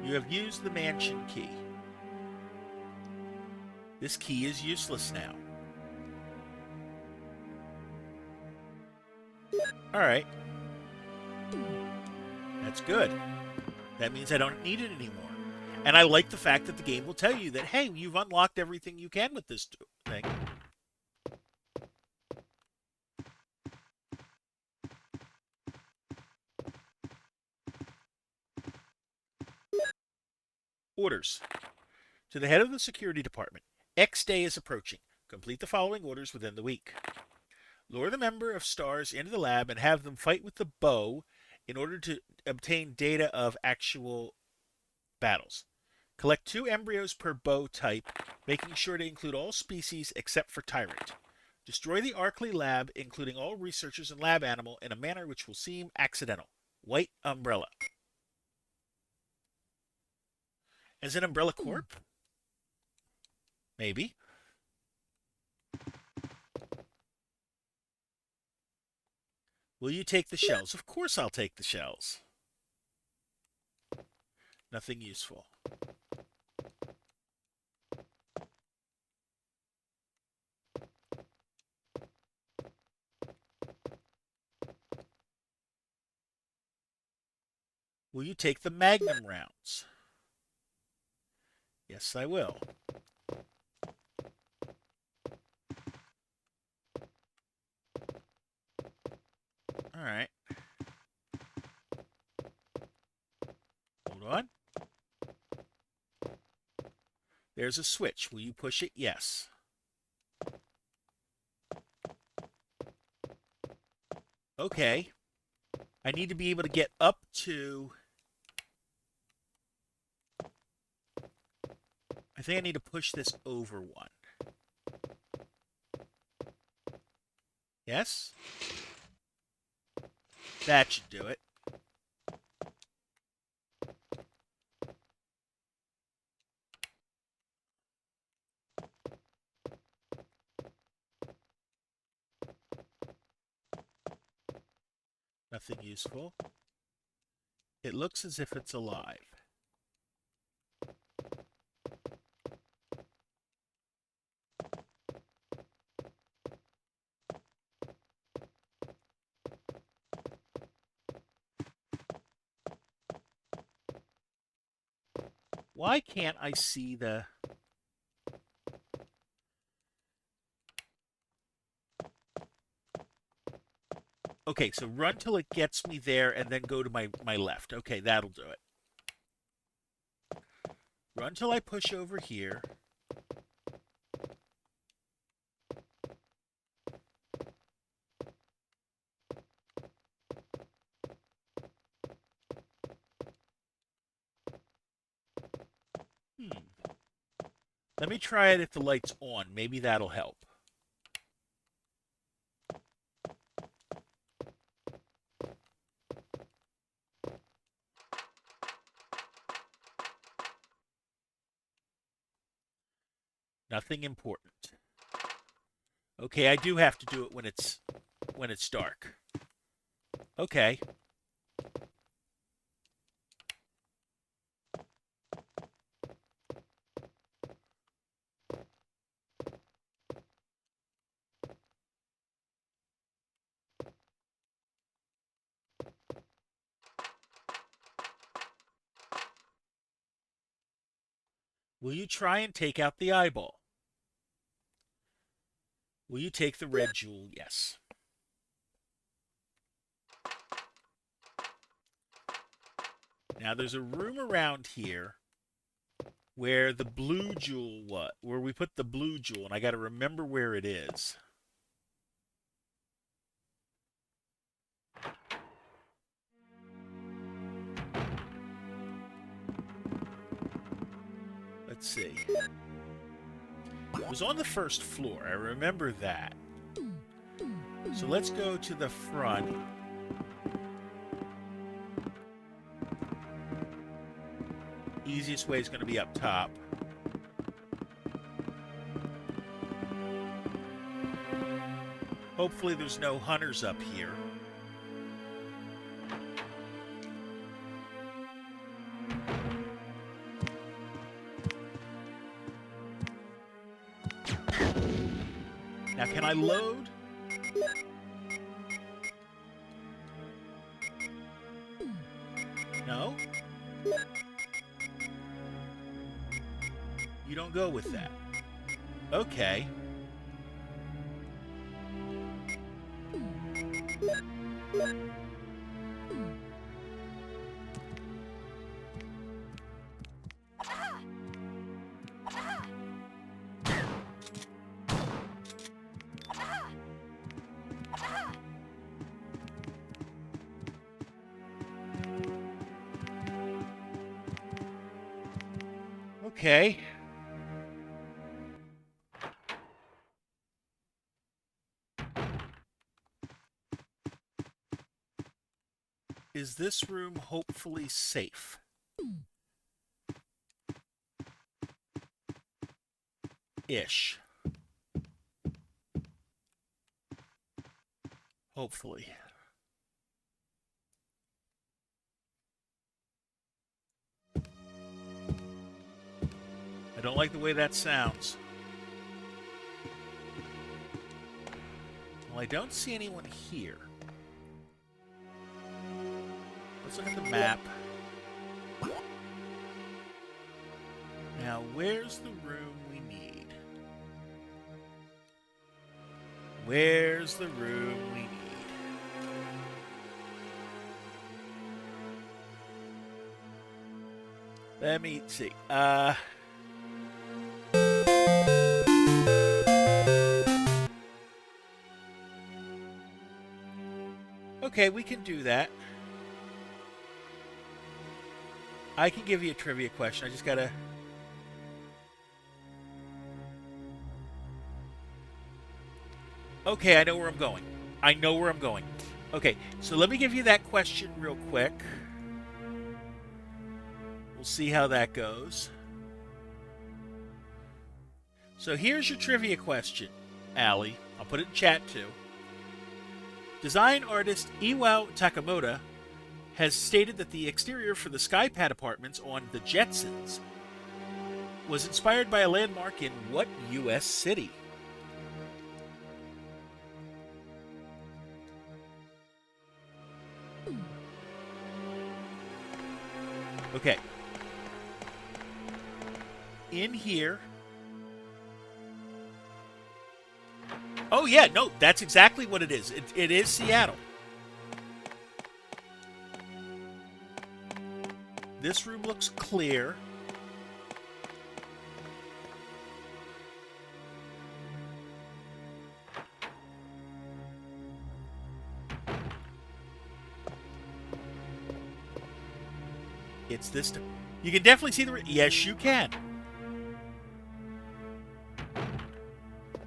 You have used the mansion key. This key is useless now. Alright. That's good. That means I don't need it anymore. And I like the fact that the game will tell you that, hey, you've unlocked everything you can with this thing. Orders. To the head of the security department. X day is approaching. Complete the following orders within the week. Lure the member of stars into the lab and have them fight with the bow in order to obtain data of actual battles. Collect 2 embryos per bow type, making sure to include all species except for Tyrant. Destroy the Arkley lab, including all researchers and lab animal, in a manner which will seem accidental. White Umbrella. As an Umbrella Corp? Maybe. Will you take the shells? Of course I'll take the shells. Nothing useful. Will you take the Magnum rounds? Yes, I will. All right. Hold on. There's a switch. Will you push it? Yes. Okay. I need to be able to get up to... I think I need to push this over one. Yes? That should do it. Nothing useful. It looks as if it's alive. Why can't I see the... Okay, so run till it gets me there and then go to my left. Okay, that'll do it. Run till I push over here. Let me try it if the light's on. Maybe that'll help. Nothing important. Okay, I do have to do it when it's dark. Okay. Will you try and take out the eyeball? Will you take the red jewel? Yes. Now there's a room around here where the blue jewel where we put the blue jewel, and I got to remember where it is. Let's see. It was on the first floor. I remember that. So let's go to the front. Easiest way is going to be up top. Hopefully there's no hunters up here. Now can I load? No? You don't go with that. Okay. Okay. Is this room hopefully safe? Ish. Hopefully. I don't like the way that sounds. Well, I don't see anyone here. Let's look at the map. Now, where's the room we need? Where's the room we need? Let me see. Okay, we can do that. I can give you a trivia question. I just gotta... Okay, I know where I'm going. I know where I'm going. Okay, so let me give you that question real quick. We'll see how that goes. So here's your trivia question, Allie. I'll put it in chat too. Design artist Iwao Takamoto has stated that the exterior for the Skypad apartments on The Jetsons was inspired by a landmark in what U.S. city? Okay. In here. Oh, yeah, no, that's exactly what it is. It is Seattle. This room looks clear. It's this. You can definitely see the. Yes, you can.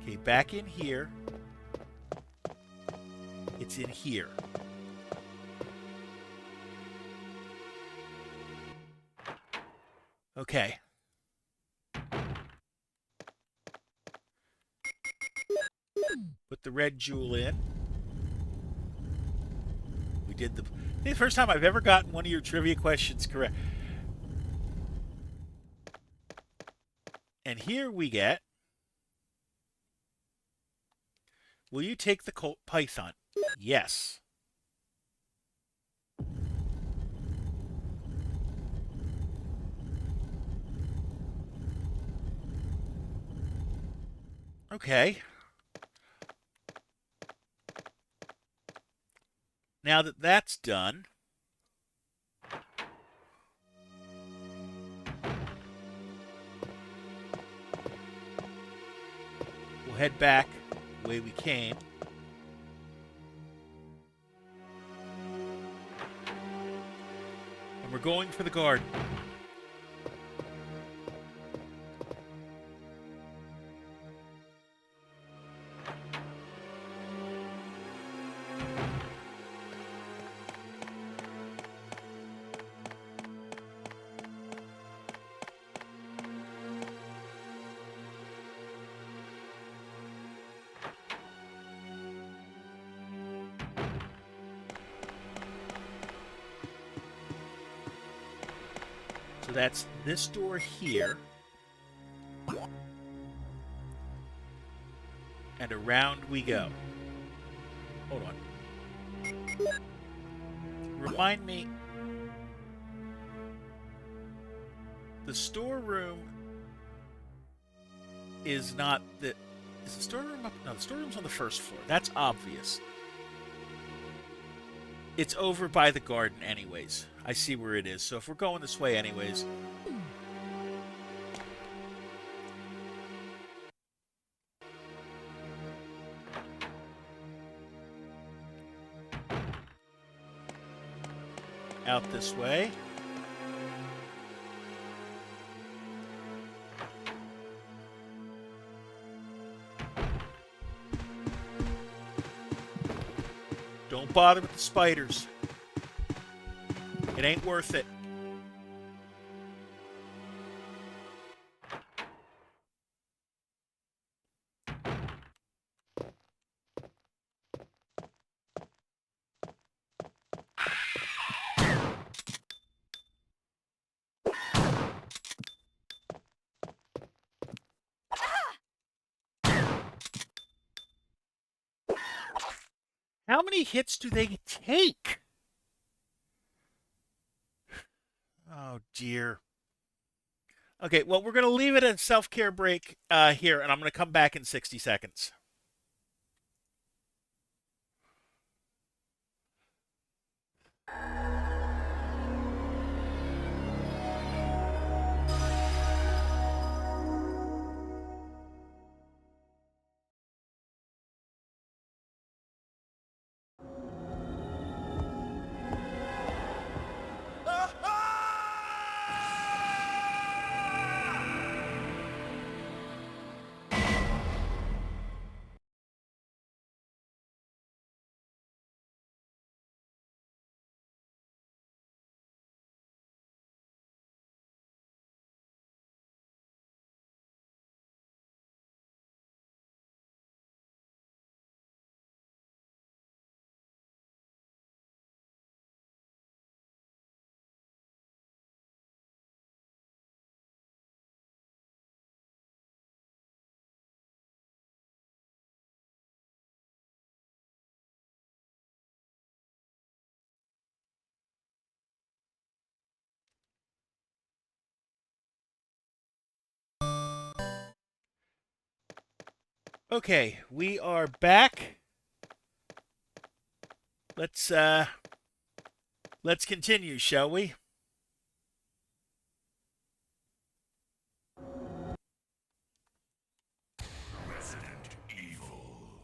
Okay, back in here. It's in here. Okay. Put the red jewel in. We did the first time I've ever gotten one of your trivia questions correct. And here we get. Will you take the Colt Python? Yes. Okay. Now that that's done, we'll head back the way we came. And we're going for the garden. So that's this door here. And around we go. Hold on. Remind me. The storeroom is not the... Is the storeroom up? No, the storeroom's on the first floor. That's obvious. It's over by the garden anyways. I see where it is. So if we're going this way anyways... Out this way. Don't bother with the spiders. It ain't worth it. How many hits do they take? Oh, dear. Okay, well, we're going to leave it at a self-care break here, and I'm going to come back in 60 seconds. Okay, we are back. Let's continue, shall we? Resident Evil.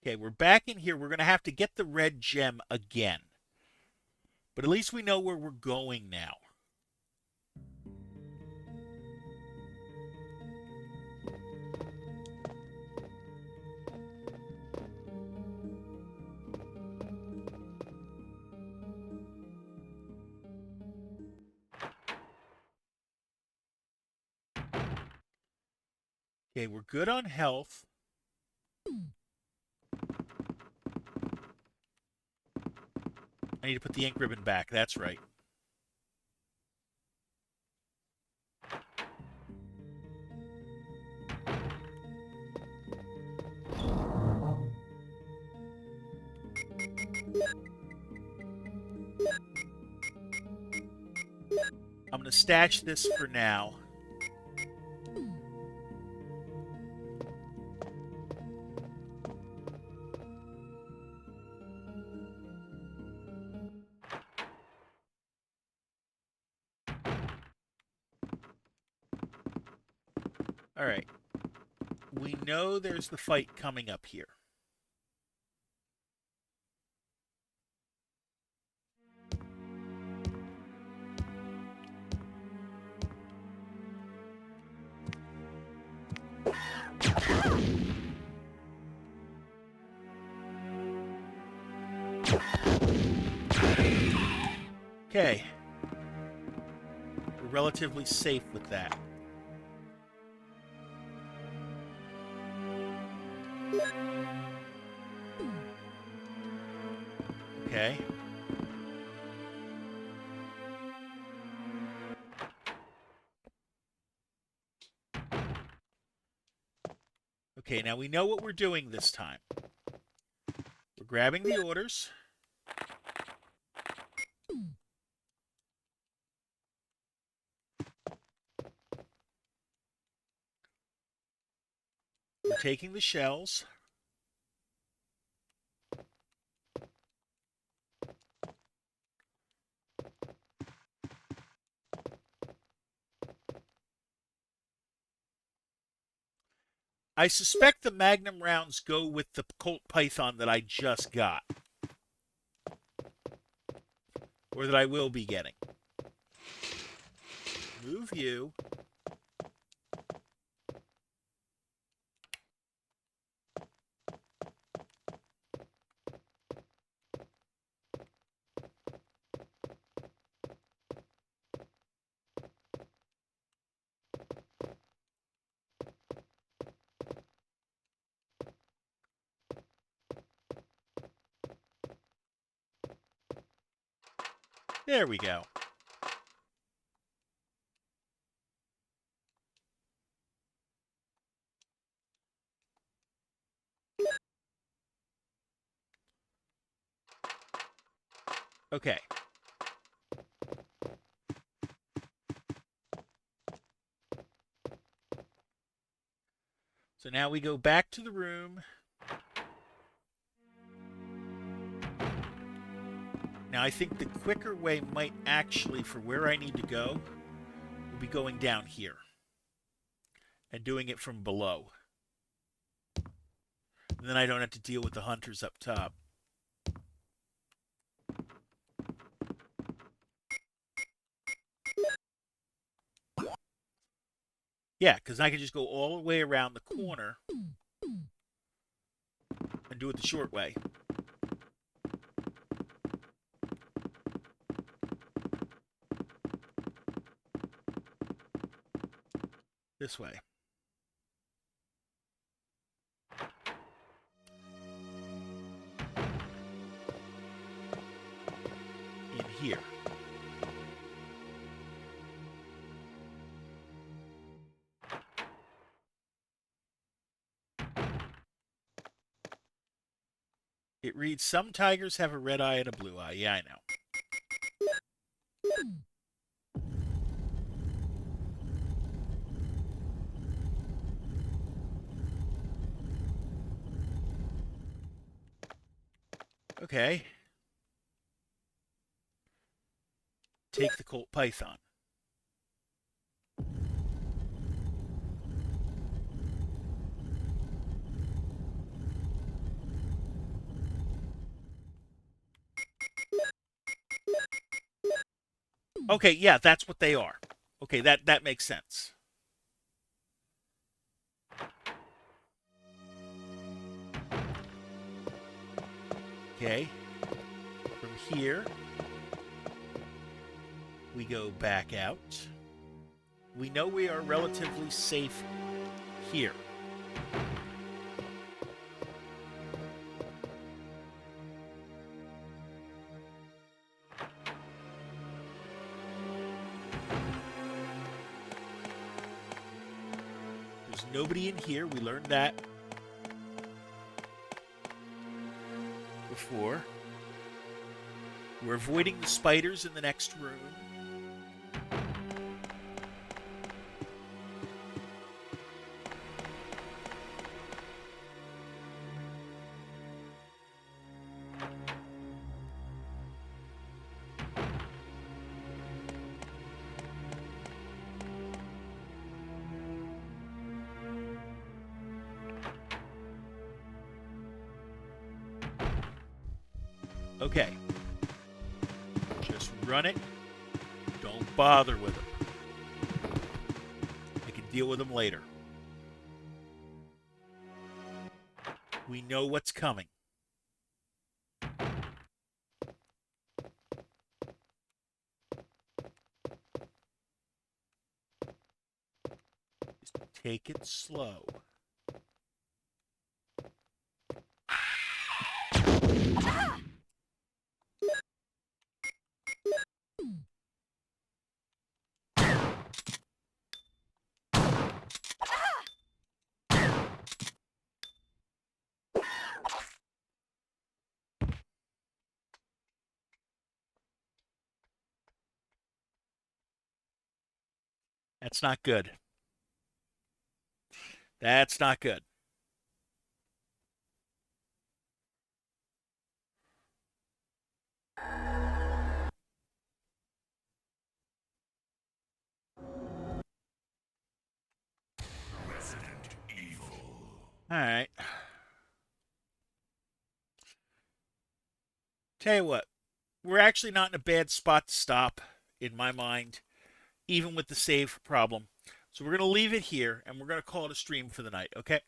Okay, we're back in here. We're going to have to get the red gem again. But at least we know where we're going now. Okay, we're good on health. I need to put the ink ribbon back. That's right. I'm going to stash this for now. All right. We know there's the fight coming up here. Okay. We're relatively safe with that. Okay. Okay, now we know what we're doing this time. We're grabbing the orders. We're taking the shells. I suspect the Magnum rounds go with the Colt Python that I just got. Or that I will be getting. Move you. There we go. Okay. So now we go back to the room. Now I think the quicker way might actually, for where I need to go, will be going down here. And doing it from below. And then I don't have to deal with the hunters up top. Yeah, because I can just go all the way around the corner and do it the short way. This way. In here. It reads, some tigers have a red eye and a blue eye. Yeah, I know. Okay. Take the Colt Python. Okay, yeah, that's what they are. Okay, that makes sense. Okay. From here, we go back out. We know we are relatively safe here. There's nobody in here. We learned that before. We're avoiding the spiders in the next room. Okay. Just run it. Don't bother with them. I can deal with them later. We know what's coming. Just take it slow. That's not good. That's not good. Resident Evil. All right. Tell you what, we're actually not in a bad spot to stop, in my mind, even with the save problem. So we're going to leave it here, and we're going to call it a stream for the night, okay?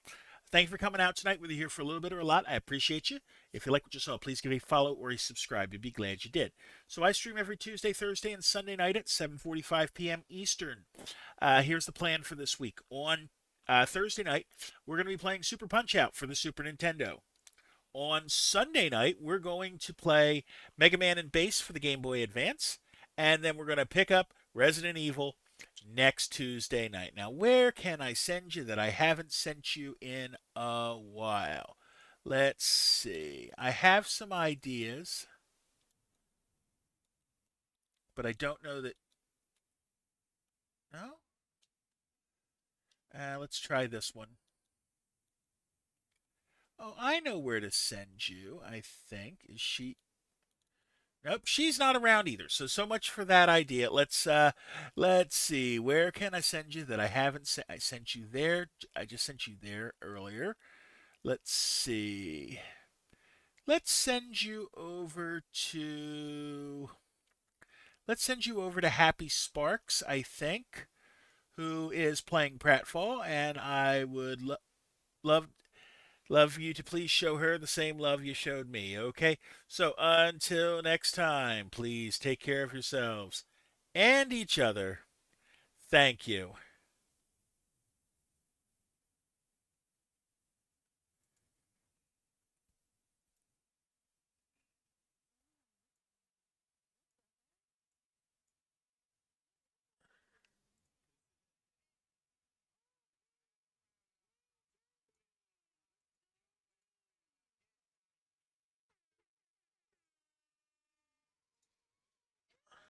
Thank you for coming out tonight, whether you're here for a little bit or a lot. I appreciate you. If you like what you saw, please give a follow or a subscribe. You'd be glad you did. So I stream every Tuesday, Thursday, and Sunday night at 7:45 p.m. Eastern. Here's the plan for this week. On Thursday night, we're going to be playing Super Punch-Out for the Super Nintendo. On Sunday night, we're going to play Mega Man and Bass for the Game Boy Advance. And then we're going to pick up Resident Evil next Tuesday night. Now, where can I send you that I haven't sent you in a while? Let's see. I have some ideas, but I don't know that. No? Let's try this one. Oh, I know where to send you, I think. Is she. Nope, she's not around either. So much for that idea. Let's see. Where can I send you that I haven't sent? I sent you there. I just sent you there earlier. Let's see. Let's send you over to. Let's send you over to Happy Sparks, I think, who is playing Pratfall, and I would love you to please show her the same love you showed me, okay? So until next time, please take care of yourselves and each other. Thank you.